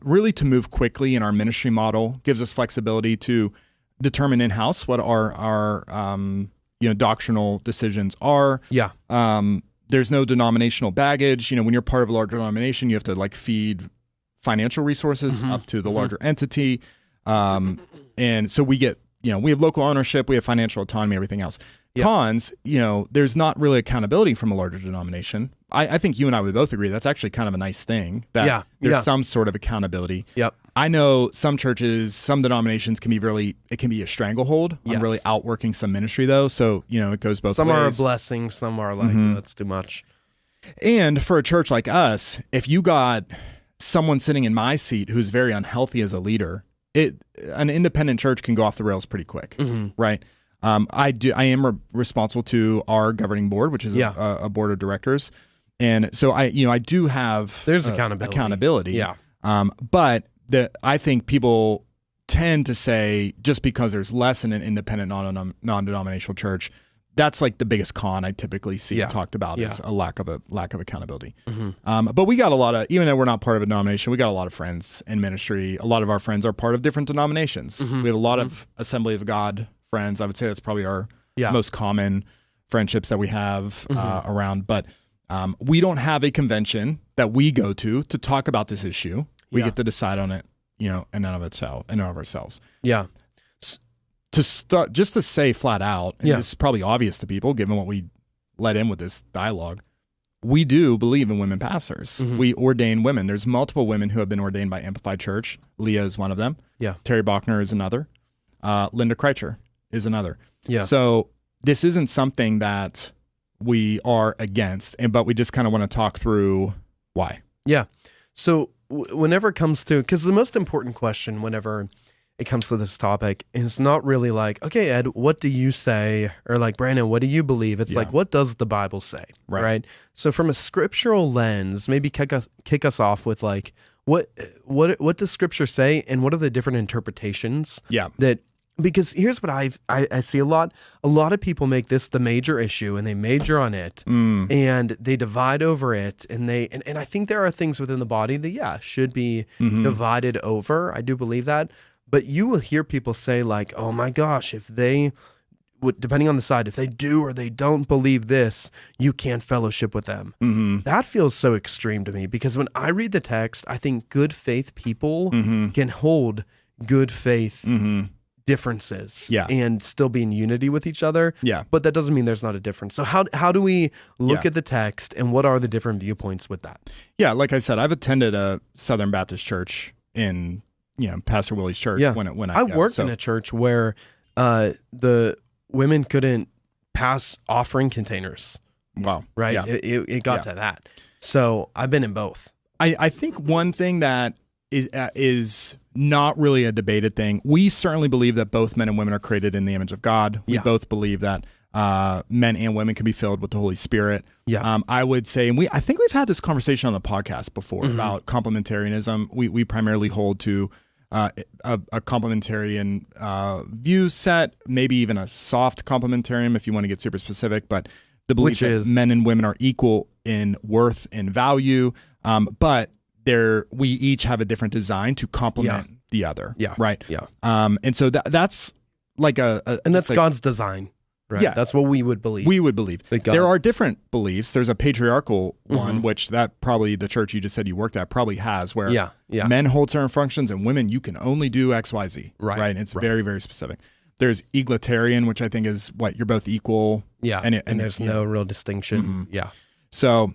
really to move quickly in our ministry model, gives us flexibility to determine in-house what our doctrinal decisions are. Yeah. There's no denominational baggage. When you're part of a larger denomination, you have to like feed financial resources up to the larger entity. And so we get, we have local ownership, we have financial autonomy, everything else. Yep. Cons, there's not really accountability from a larger denomination. I think you and I would both agree that's actually kind of a nice thing that there's some sort of accountability. Yep. I know some churches, some denominations can be a stranglehold on really outworking some ministry though. So, it goes both ways. Some are a blessing, some are like, that's too much. And for a church like us, if you got someone sitting in my seat who's very unhealthy as a leader, an independent church can go off the rails pretty quick, right? I am responsible to our governing board, which is a board of directors. And so I do have there's accountability. Yeah. But I think people tend to say just because there's less in an independent non-denominational church, that's like the biggest con I typically see talked about is a lack of accountability. But we got a lot of, even though we're not part of a denomination, we got a lot of friends in ministry. A lot of our friends are part of different denominations. We have a lot of Assembly of God friends. I would say that's probably our most common friendships that we have around. But we don't have a convention that we go to talk about this issue. We get to decide on it, in and of ourselves. Yeah. To start, just to say flat out, and this is probably obvious to people, given what we let in with this dialogue, we do believe in women pastors. We ordain women. There's multiple women who have been ordained by Amplify Church. Leah is one of them. Yeah. Terry Bachner is another. Linda Kreitcher is another. Yeah. So this isn't something that we are against, but we just kind of want to talk through why. Yeah. So whenever it comes to, because the most important question whenever it comes to this topic is not really like, okay, Ed, what do you say? Or like, Brandon, what do you believe? It's like, what does the Bible say? Right. So from a scriptural lens, maybe kick us off with like, what does Scripture say, and what are the different interpretations? Yeah. Because here's what I see a lot of people make this the major issue, and they major on it, and they divide over it, and I think there are things within the body that should be divided over. I do believe that. But you will hear people say like, oh my gosh, if they would, depending on the side, if they do or they don't believe this, you can't fellowship with them. That feels so extreme to me, because when I read the text, I think good faith people can hold good faith differences and still be in unity with each other. Yeah. But that doesn't mean there's not a difference. So how do we look at the text, and what are the different viewpoints with that? Yeah, like I said, I've attended a Southern Baptist church in Pastor Willie's church when I worked in a church where the women couldn't pass offering containers. Wow. Right? Yeah. It got to that. So I've been in both. I think one thing that is not really a debated thing, we certainly believe that both men and women are created in the image of God. We both believe that men and women can be filled with the Holy Spirit. I would say, and I think we've had this conversation on the podcast before about complementarianism. We primarily hold to a complementarian view set, maybe even a soft complementarian if you want to get super specific, but the belief that men and women are equal in worth and value, but we each have a different design to complement the other. Right. And so that's like and that's like God's design. Right. Yeah. That's what we would believe. We would believe. There are different beliefs. There's a patriarchal one, which that probably the church you just said you worked at probably has, where men hold certain functions and women, you can only do X, Y, Z. Right. And it's very, very specific. There's egalitarian, which I think is what you're both equal. Yeah. And there's no real distinction. Yeah. So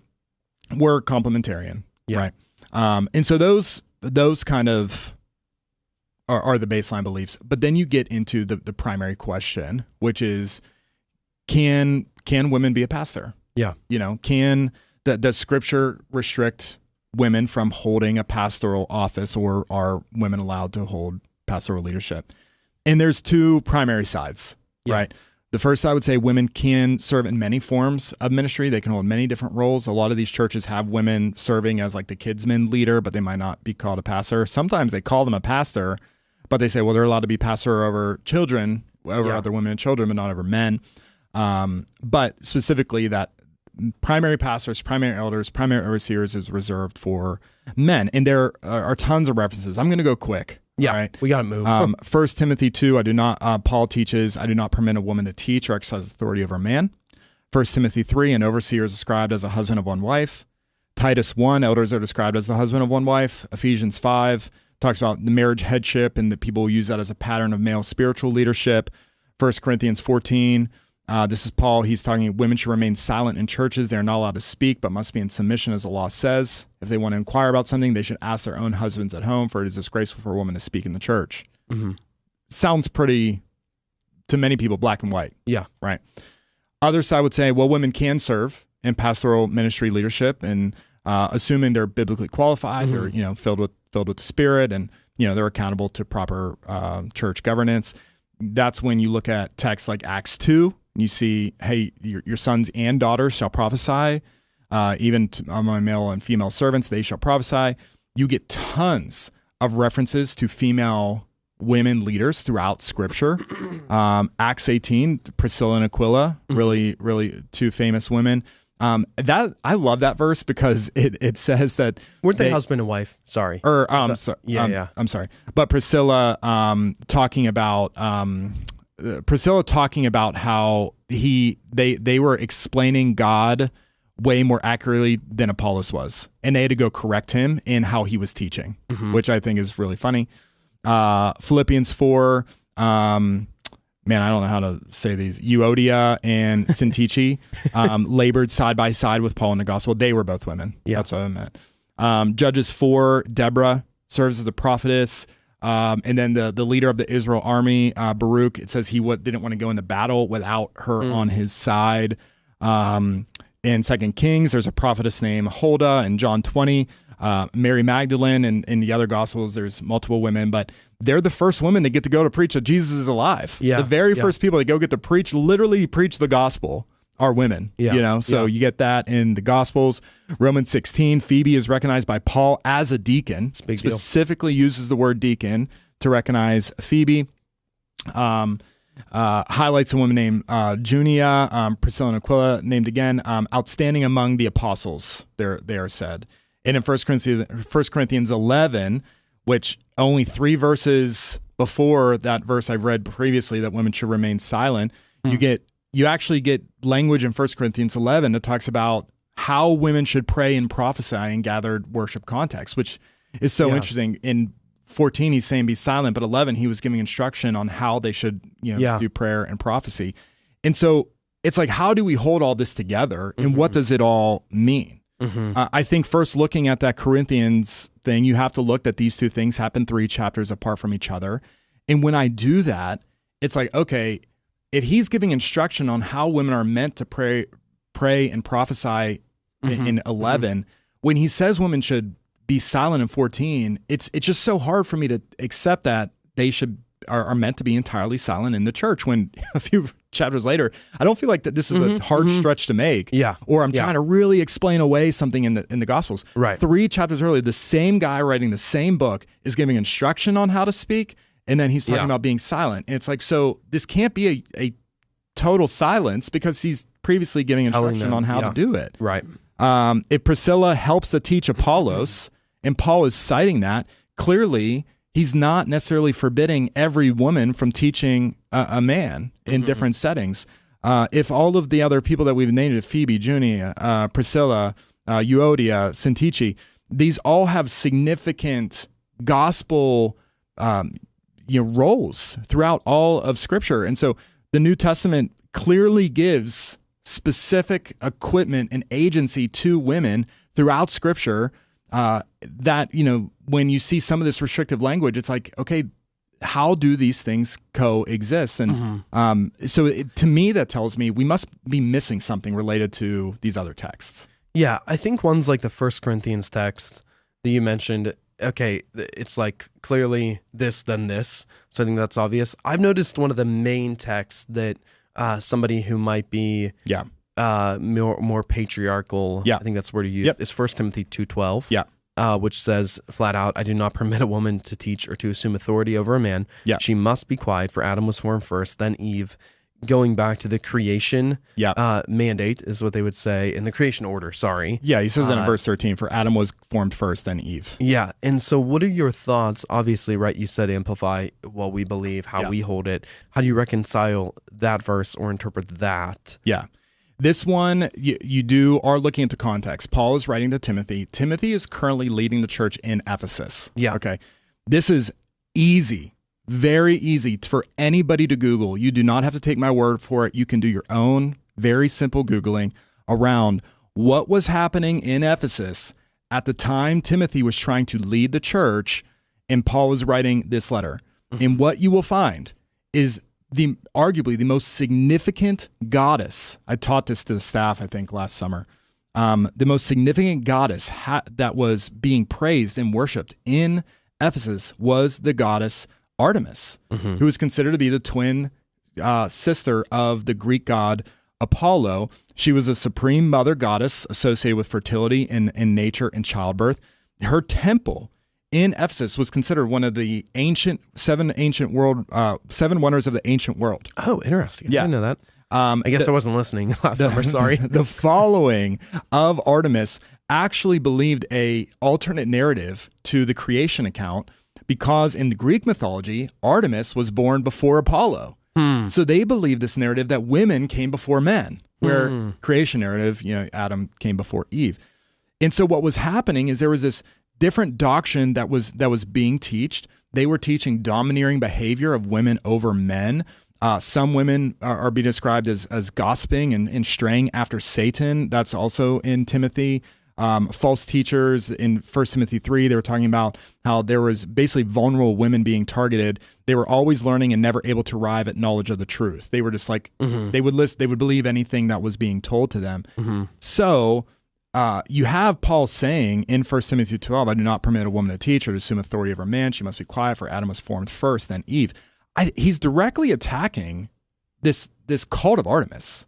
we're complementarian. Right. And so those kind of are the baseline beliefs. But then you get into the primary question, which is, can women be a pastor? Yeah. Can the Scripture restrict women from holding a pastoral office, or are women allowed to hold pastoral leadership? And there's two primary sides, right? The first, I would say, women can serve in many forms of ministry. They can hold many different roles. A lot of these churches have women serving as like the kidsmen leader, but they might not be called a pastor. Sometimes they call them a pastor, but they say, well, they're allowed to be pastor over children, over other women and children, but not over men. But specifically that primary pastors, primary elders, primary overseers is reserved for men. And there are tons of references. I'm going to go quick. Yeah, right? we got to move. 1 Timothy 2, Paul teaches, I do not permit a woman to teach or exercise authority over a man. 1 Timothy 3, an overseer is described as a husband of one wife. Titus 1, elders are described as the husband of one wife. Ephesians 5 talks about the marriage headship and that people use that as a pattern of male spiritual leadership. 1 Corinthians 14, this is Paul. He's talking women should remain silent in churches. They're not allowed to speak, but must be in submission as the law says. If they want to inquire about something, they should ask their own husbands at home, for it is disgraceful for a woman to speak in the church. Mm-hmm. Sounds pretty, to many people, black and white. Yeah. Right. Others, I would say, well, women can serve in pastoral ministry leadership, and assuming they're biblically qualified, they're filled with the Spirit, and they're accountable to proper church governance. That's when you look at texts like Acts 2. You see, hey, your sons and daughters shall prophesy, even among male and female servants, they shall prophesy. You get tons of references to female women leaders throughout Scripture. Acts 18, Priscilla and Aquila, really, really two famous women. That I love that verse because it says that weren't they husband and wife? Sorry, I'm sorry, but Priscilla talking about how they were explaining God way more accurately than Apollos was, and they had to go correct him in how he was teaching, which I think is really funny. Philippians 4, man, I don't know how to say these. Euodia and Syntyche labored side by side with Paul in the gospel. They were both women. Yeah. That's what I meant. Judges 4, Deborah serves as a prophetess. And then the leader of the Israel army, Baruch, it says he didn't want to go into battle without her on his side. In 2 Kings, there's a prophetess named Huldah. In John 20, Mary Magdalene, and in the other gospels, there's multiple women, but they're the first women that get to go to preach that Jesus is alive. Yeah. The very first people that get to preach, literally preach the gospel, are women. Yeah. You get that in the gospels. Romans 16, Phoebe is recognized by Paul as a deacon. It's a big specifically deal. Uses the word deacon to recognize Phoebe. Highlights a woman named Junia, Priscilla and Aquila named again, outstanding among the apostles, they are said. And in 1 Corinthians 11, which only 3 verses before that verse I've read previously, that women should remain silent, you actually get language in 1 Corinthians 11 that talks about how women should pray and prophesy in gathered worship context, which is so interesting. In 14, he's saying be silent, but 11, he was giving instruction on how they should do prayer and prophecy. And so it's like, how do we hold all this together, and what does it all mean? I think first, looking at that Corinthians thing, you have to look that these two things happen 3 chapters apart from each other. And when I do that, it's like, okay, if he's giving instruction on how women are meant to pray and prophesy in 11, when he says women should be silent in 14, it's just so hard for me to accept that they are meant to be entirely silent in the church, when a few chapters later, I don't feel like that this is a hard stretch to make. Yeah. Or I'm trying to really explain away something in the Gospels. Right. 3 chapters earlier, the same guy writing the same book is giving instruction on how to speak, and then he's talking about being silent. And it's like, so this can't be a total silence, because he's previously giving instruction on how to do it. Right. If Priscilla helps to teach Apollos, and Paul is citing that, clearly he's not necessarily forbidding every woman from teaching a man in different settings. If all of the other people that we've named, Phoebe, Junia, Priscilla, Euodia, Syntyche, these all have significant gospel roles throughout all of Scripture. And so the New Testament clearly gives specific equipment and agency to women throughout Scripture, that, when you see some of this restrictive language, it's like, okay, how do these things coexist? And to me, that tells me we must be missing something related to these other texts. Yeah, I think ones like the 1 Corinthians text that you mentioned, okay, it's like clearly this, then this. So I think that's obvious. I've noticed one of the main texts that somebody who might be more patriarchal, I think that's the word you used, is 1 Timothy 2:12. Yeah. Which says flat out, I do not permit a woman to teach or to assume authority over a man. Yeah. She must be quiet, for Adam was formed first, then Eve. going back to the creation mandate is what they would say in the creation order. Sorry. Yeah, he says that in verse 13, for Adam was formed first, then Eve. Yeah. And so what are your thoughts? Obviously, right, you said Amplify what we believe, how we hold it. How do you reconcile that verse or interpret that? Yeah. This one, you are looking at the context. Paul is writing to Timothy. Timothy is currently leading the church in Ephesus. Yeah. Okay. This is easy, very easy for anybody to Google. You do not have to take my word for it. You can do your own very simple Googling around what was happening in Ephesus at the time Timothy was trying to lead the church and Paul was writing this letter. Mm-hmm. And what you will find is arguably the most significant goddess. I taught this to the staff, I think, last summer. The most significant goddess that was being praised and worshipped in Ephesus was the goddess Artemis, who was considered to be the twin sister of the Greek god Apollo. She was a supreme mother goddess associated with fertility in nature and childbirth. Her temple in Ephesus was considered one of the seven wonders of the ancient world. Oh, interesting. Yeah. I didn't know that. I guess I wasn't listening last summer. Sorry. The following of Artemis actually believed a alternate narrative to the creation account because in the Greek mythology, Artemis was born before Apollo. So they believed this narrative that women came before men, where creation narrative, Adam came before Eve. And so what was happening is there was this different doctrine that was being taught. They were teaching domineering behavior of women over men. Some women are being described as gossiping and straying after Satan. That's also in Timothy. False teachers in 1 Timothy 3, they were talking about how there was basically vulnerable women being targeted. They were always learning and never able to arrive at knowledge of the truth. They were just like, they would believe anything that was being told to them. So you have Paul saying in 1 Timothy 12, I do not permit a woman to teach or to assume authority over a man. She must be quiet, for Adam was formed first, then Eve. He's directly attacking this cult of Artemis.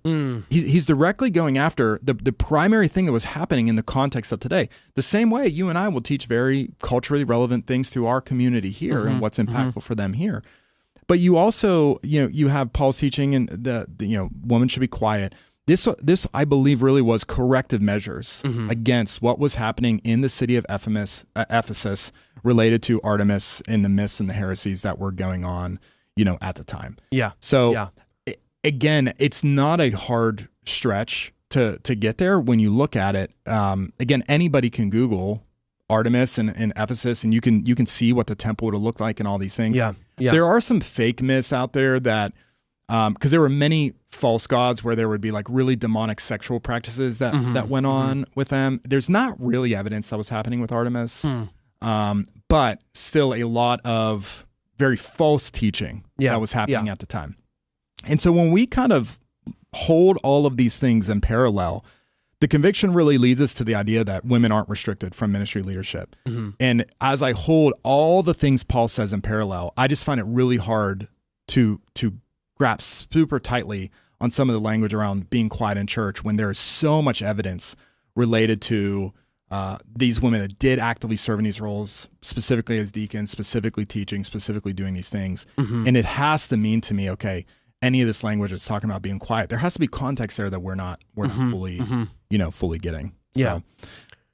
He's directly going after the primary thing that was happening in the context of today. The same way you and I will teach very culturally relevant things to our community here and what's impactful for them here. But you also, you have Paul's teaching and the woman should be quiet. This I believe really was corrective measures against what was happening in the city of Ephesus related to Artemis and the myths and the heresies that were going on, at the time. Yeah. So again, it's not a hard stretch to get there when you look at it. Again, anybody can Google Artemis and Ephesus, and you can see what the temple would have looked like and all these things. Yeah. There are some fake myths out there that, because there were many false gods where there would be like really demonic sexual practices that went on with them. There's not really evidence that was happening with Artemis, but still a lot of very false teaching that was happening at the time. And so when we kind of hold all of these things in parallel, the conviction really leads us to the idea that women aren't restricted from ministry leadership. And as I hold all the things Paul says in parallel, I just find it really hard to grasp super tightly on some of the language around being quiet in church when there is so much evidence related to these women that did actively serve in these roles, specifically as deacons, specifically teaching, specifically doing these things. And it has to mean to me, okay, any of this language is talking about being quiet. There has to be context there that we're not fully, fully getting. So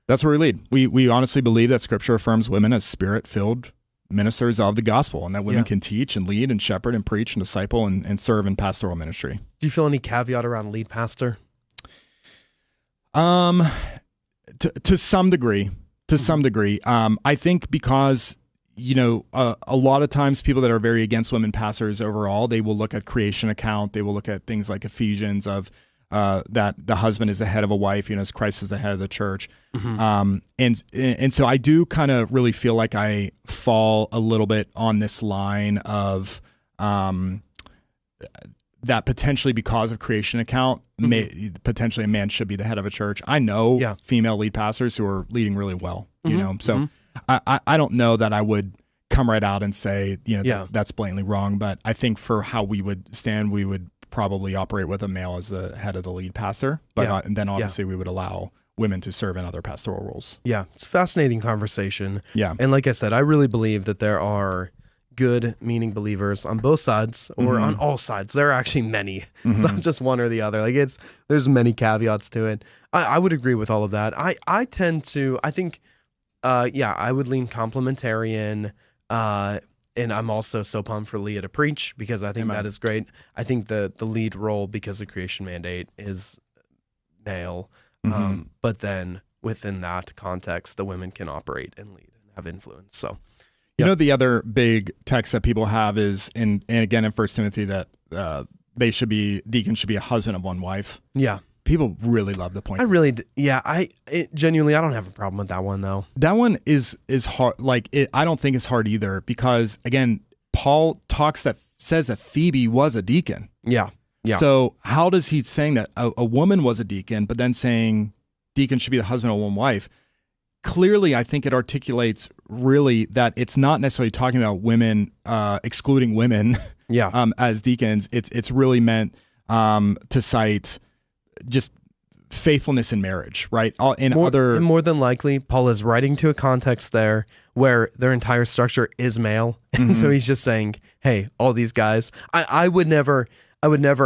that's where we lead. We honestly believe that Scripture affirms women as spirit-filled ministers of the gospel, and that women can teach and lead and shepherd and preach and disciple and serve in pastoral ministry. Do you feel any caveat around lead pastor? To some degree. I think because a lot of times people that are very against women pastors overall, they will look at creation account. They will look at things like Ephesians of that the husband is the head of a wife, as Christ is the head of the church. And so I do kind of really feel like I fall a little bit on this line of that potentially because of creation account, potentially a man should be the head of a church. I know female lead pastors who are leading really well, so I don't know that I would come right out and say, that's blatantly wrong, but I think for how we would stand, we would probably operate with a male as the head of the lead pastor, but and then obviously we would allow women to serve in other pastoral roles. Yeah, it's a fascinating conversation. Yeah. And like I said, I really believe that there are good meaning believers on both sides or on all sides. There are actually many. It's not just one or the other. Like there's many caveats to it. I would agree with all of that. I think I would lean complementarian. And I'm also so pumped for Leah to preach because I think that is great. I think the lead role because of creation mandate is male. But then within that context, the women can operate and lead and have influence. So, you know, the other big text that people have is and again in 1 Timothy that deacons should be a husband of one wife. Yeah. People really love the point. Genuinely, I don't have a problem with that one though. That one is hard. I don't think it's hard either because again, Paul says that Phoebe was a deacon. Yeah. Yeah. So how does he saying that a woman was a deacon, but then saying deacon should be the husband of one wife? Clearly, I think it articulates really that it's not necessarily talking about women excluding women. Yeah. As deacons, it's really meant to cite just faithfulness in marriage, right? More than likely, Paul is writing to a context there where their entire structure is male, and so he's just saying, "Hey, all these guys." I would never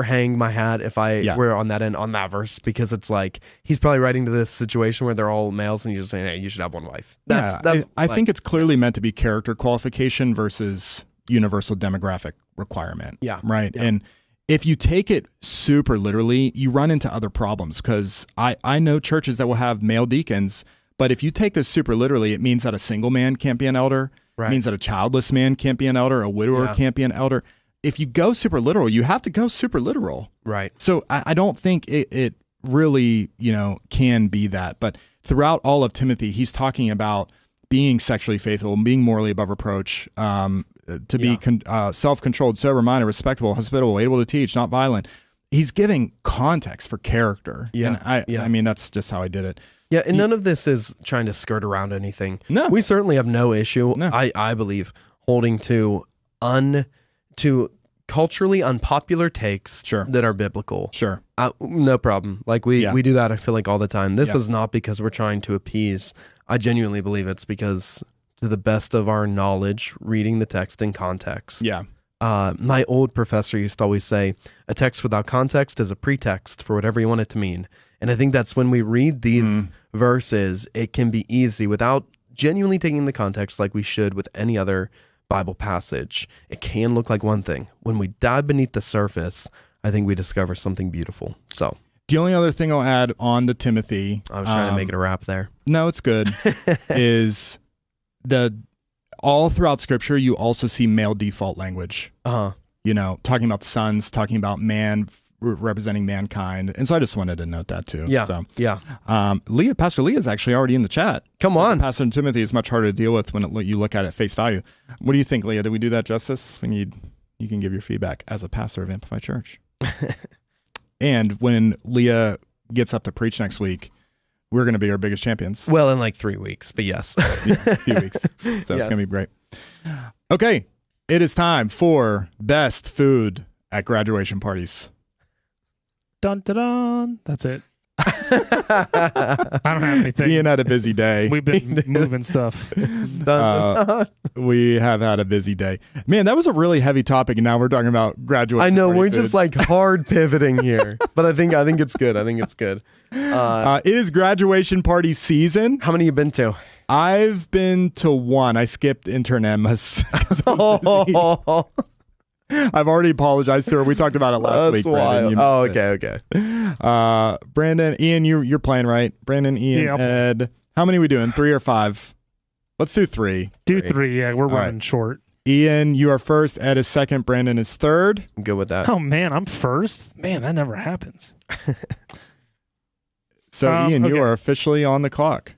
hang my hat if I were on that end on that verse because it's like he's probably writing to this situation where they're all males, and he's just saying, "Hey, you should have one wife." I think it's clearly meant to be character qualification versus universal demographic requirement. Yeah, right, yeah. and if you take it super literally, you run into other problems because I know churches that will have male deacons, but if you take this super literally, it means that a single man can't be an elder. Right. It means that a childless man can't be an elder. A widower can't be an elder. If you go super literal, you have to go super literal. Right. So I don't think it really, can be that. But throughout all of Timothy, he's talking about being sexually faithful and being morally above reproach, to be self-controlled, sober-minded, respectable, hospitable, able to teach, not violent. He's giving context for character. Yeah. And I mean, that's just how I did it. Yeah, and none of this is trying to skirt around anything. No. We certainly have no issue, I believe, holding to culturally unpopular takes that are biblical. Sure. No problem. Like we do that, I feel like, all the time. This is not because we're trying to appease. I genuinely believe it's because, to the best of our knowledge, reading the text in context. Yeah. My old professor used to always say, a text without context is a pretext for whatever you want it to mean. And I think that's when we read these verses, it can be easy without genuinely taking the context like we should with any other Bible passage. It can look like one thing. When we dive beneath the surface, I think we discover something beautiful. So the only other thing I'll add on to Timothy, I was trying to make it a wrap there. No, it's good. is all throughout Scripture, you also see male default language. Talking about sons, talking about man representing mankind, and so I just wanted to note that too. Yeah, so, yeah. Pastor Leah is actually already in the chat. Come on, Pastor Timothy is much harder to deal with when you look at it face value. What do you think, Leah? Did we do that justice? You can give your feedback as a pastor of Amplify Church. And when Leah gets up to preach next week, we're going to be our biggest champions. Well, in like 3 weeks, but yes. A few weeks. So it's going to be great. Okay, it is time for best food at graduation parties. Dun, dun, dun. That's it. I don't have anything. Ian had a busy day. We've been moving stuff. We have had a busy day. Man, that was a really heavy topic, and now we're talking about graduation. I know, we're just like hard pivoting here, but I think it's good. I think it's good. It is graduation party season. How many you been to? I've been to one. I skipped intern Emma's. I've already apologized to her. We talked about it last week, Brandon. Okay. Brandon, Ian, you're playing, right? Brandon, Ian, Ed. How many are we doing? 3 or 5? Let's do 3. Do 3. Yeah, we're running short. Ian, you are first. Ed is second. Brandon is third. I'm good with that. Oh, man, I'm first? Man, that never happens. So, Ian, you are officially on the clock.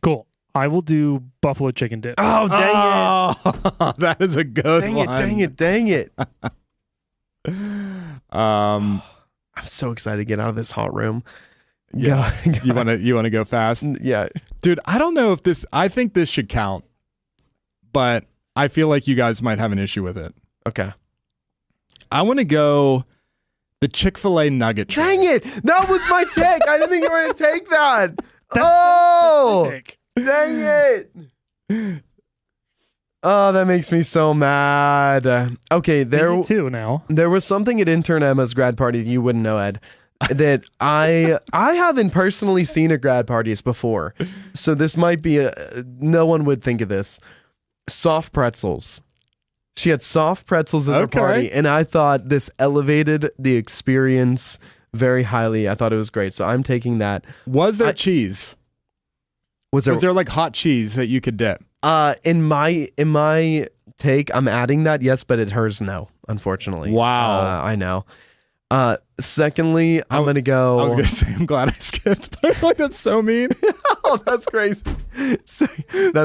Cool. I will do buffalo chicken dip. Oh, dang it. That is a good one. Dang it. I'm so excited to get out of this hot room. Yeah. You want to go fast? Yeah. Dude, I don't know if I think this should count, but I feel like you guys might have an issue with it. Okay. I want to go the Chick-fil-A nugget tray. Dang it. That was my take. I didn't think you were going to take that. Dang it. Oh, that makes me so mad. Okay, Me too now. there was something at intern Emma's grad party that you wouldn't know, Ed, that I haven't personally seen at grad parties before. So this might be no one would think of this. Soft pretzels. She had soft pretzels at her party, and I thought this elevated the experience very highly. I thought it was great. So I'm taking that. Was there cheese? Was there like hot cheese that you could dip? In my take, I'm adding that, yes, but at hers, no, unfortunately. Wow. I know. Secondly, I'm going to go. I was going to say, I'm glad I skipped, but like, that's so mean. Oh, that's crazy. That's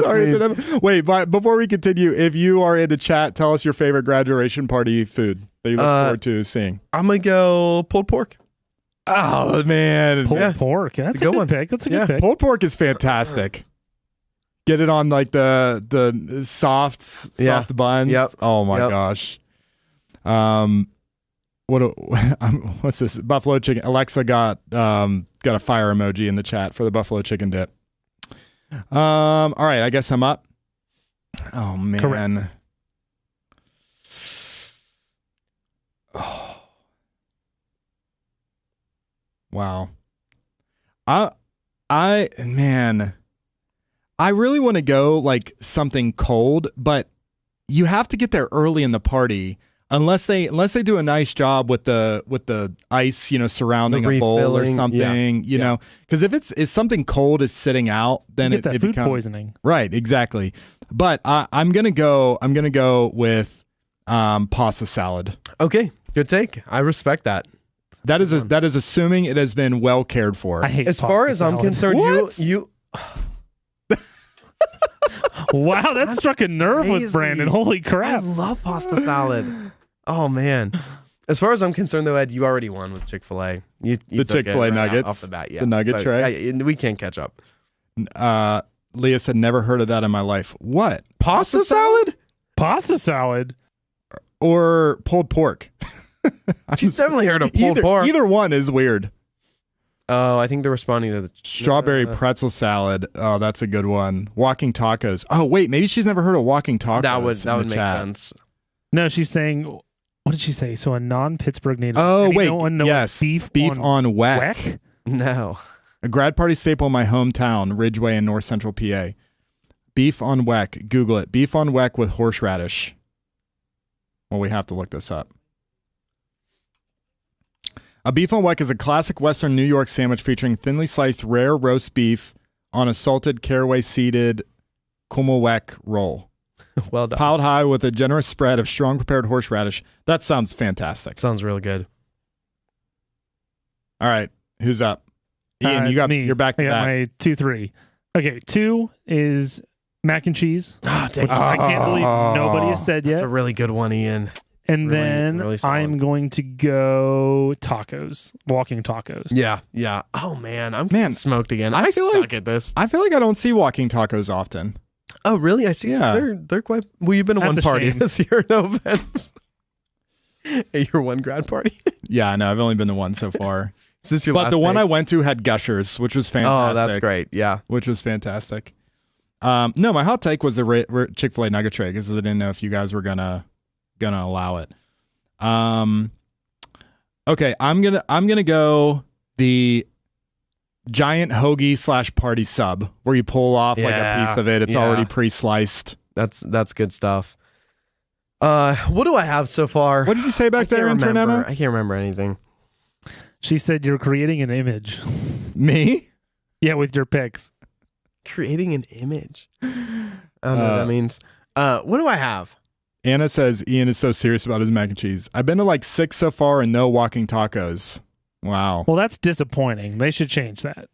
mean. Wait, but before we continue, if you are in the chat, tell us your favorite graduation party food that you look forward to seeing. I'm going to go pulled pork. Oh, man. Pulled pork. That's a good one. Pick. That's a good pick. Pulled pork is fantastic. Get it on like the soft buns. Yep. Oh my gosh. What's this? Buffalo chicken. Alexa got a fire emoji in the chat for the buffalo chicken dip. All right, I guess I'm up. Oh man. Correct. Oh. Wow. I really want to go like something cold, but you have to get there early in the party unless they do a nice job with the ice, surrounding a bowl or something, you know, because if something cold is sitting out, then you get that food poisoning. Right, exactly. But I'm gonna go with pasta salad. Okay, good take. I respect that. That is assuming it has been well cared for. I hate as far as I'm concerned, you wow, that struck a nerve with Brandon. Holy crap. I love pasta salad. Oh, man. As far as I'm concerned, though, Ed, you already won with Chick-fil-A. The Chick-fil-A nuggets? Off the bat, yeah. The nugget tray? Yeah, we can't catch up. Leah said, never heard of that in my life. What? Pasta salad? Pasta salad? Or pulled pork? She's definitely heard of pulled pork. Either one is weird. Oh, I think they're responding to the strawberry pretzel salad. Oh, that's a good one. Walking tacos. Oh, wait, maybe she's never heard of walking tacos. That would make sense. No, she's saying, what did she say? So a non-Pittsburgh native. Oh, wait, yes. Beef on weck. No. A grad party staple in my hometown, Ridgeway in North Central PA. Beef on weck. Google it. Beef on weck with horseradish. Well, we have to look this up. A beef on weck is a classic Western New York sandwich featuring thinly sliced rare roast beef on a salted caraway-seeded kummelweck roll. Well done. Piled high with a generous spread of strong prepared horseradish. That sounds fantastic. Sounds real good. All right, who's up? Ian, you're back to I got back. my 2-3. Okay, 2 is mac and cheese. I can't believe nobody has said yet. That's a really good one, Ian. And then I'm going to go tacos, walking tacos. Yeah. Oh man, I'm smoked again. I suck at this. I feel like I don't see walking tacos often. Oh really? I see. Yeah, they're quite. Well, you've been to one party this year. No offense. Hey, your one grad party. Yeah, no, I've only been to one so far. Is this your but last the one day? I went to had Gushers, which was fantastic. Oh, that's great. Yeah, which was fantastic. No, my hot take was the Chick-fil-A nugget tray because I didn't know if you guys were gonna allow it. Okay, I'm gonna go the giant hoagie / party sub where you pull off like a piece of it. It's already pre-sliced. That's good stuff. What do I have so far? What did you say back there, intern Emma? I can't remember anything. She said you're creating an image. Me? Yeah, with your picks. Creating an image. I don't know what that means. What do I have? Anna says Ian is so serious about his mac and cheese. I've been to like 6 so far and no walking tacos. Wow. Well, that's disappointing. They should change that.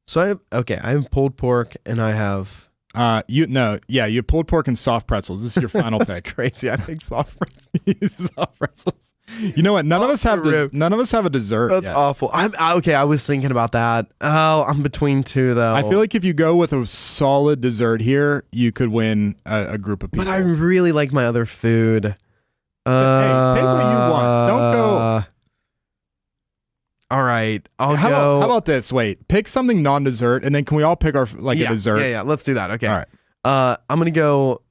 So I have pulled pork and I have you have pulled pork and soft pretzels. This is your final That's pick. Crazy. I think soft pretzels. Soft pretzels. You know what? None of us have a dessert. That's yet. awful. I was thinking about that. Oh, I'm between 2 though. I feel like if you go with a solid dessert here, you could win a group of people. But I really like my other food. Hey, pick what you want. Don't go. All right, how about this? Wait, pick something non-dessert, and then can we all pick our a dessert? Yeah. Let's do that. Okay. All right. I'm gonna go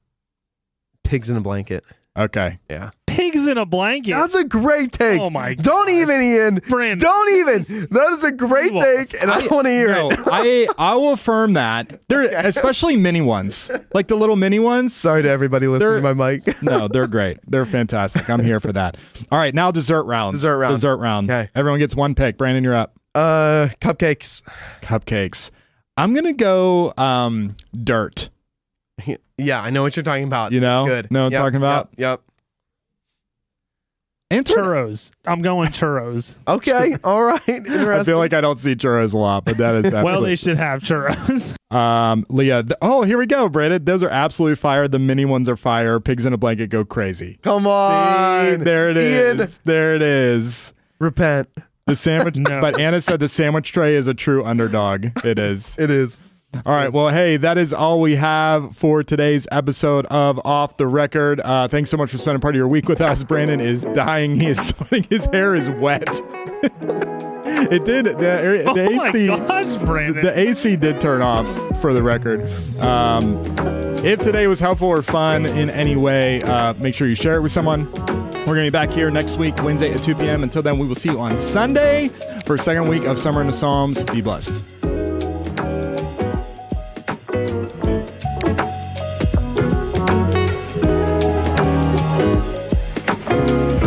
Pigs in a blanket. Okay. Yeah. Pigs in a blanket. That's a great take. Oh my! Don't even, Ian. Brandon. Don't even. That is a great take, and I want to hear it. I will affirm that. They're especially mini ones, like the little mini ones. Sorry to everybody listening to my mic. No, they're great. They're fantastic. I'm here for that. All right, now dessert round. Dessert round. Okay. Everyone gets one pick. Brandon, you're up. Cupcakes. I'm gonna go dirt. Yeah, I know what you're talking about. You know? Good. Know what I'm talking about? Yep. And churros. I'm going churros. Okay. All right. Interesting. I feel like I don't see churros a lot, but that is definitely. Well, they should have churros. Leah. Here we go, Brandon. Those are absolutely fire. The mini ones are fire. Pigs in a blanket go crazy. Come on. See, there it is. Ian. There it is. Repent. The sandwich. No. But Anna said the sandwich tray is a true underdog. It is. It is. All right. Well, hey, that is all we have for today's episode of Off the Record. Thanks so much for spending part of your week with us. Brandon is dying. He is sweating. His hair is wet. It did. The AC. My gosh, Brandon. The AC did turn off, for the record. If today was helpful or fun in any way, make sure you share it with someone. We're going to be back here next week, Wednesday at 2 p.m. Until then, we will see you on Sunday for a second week of Summer in the Psalms. Be blessed.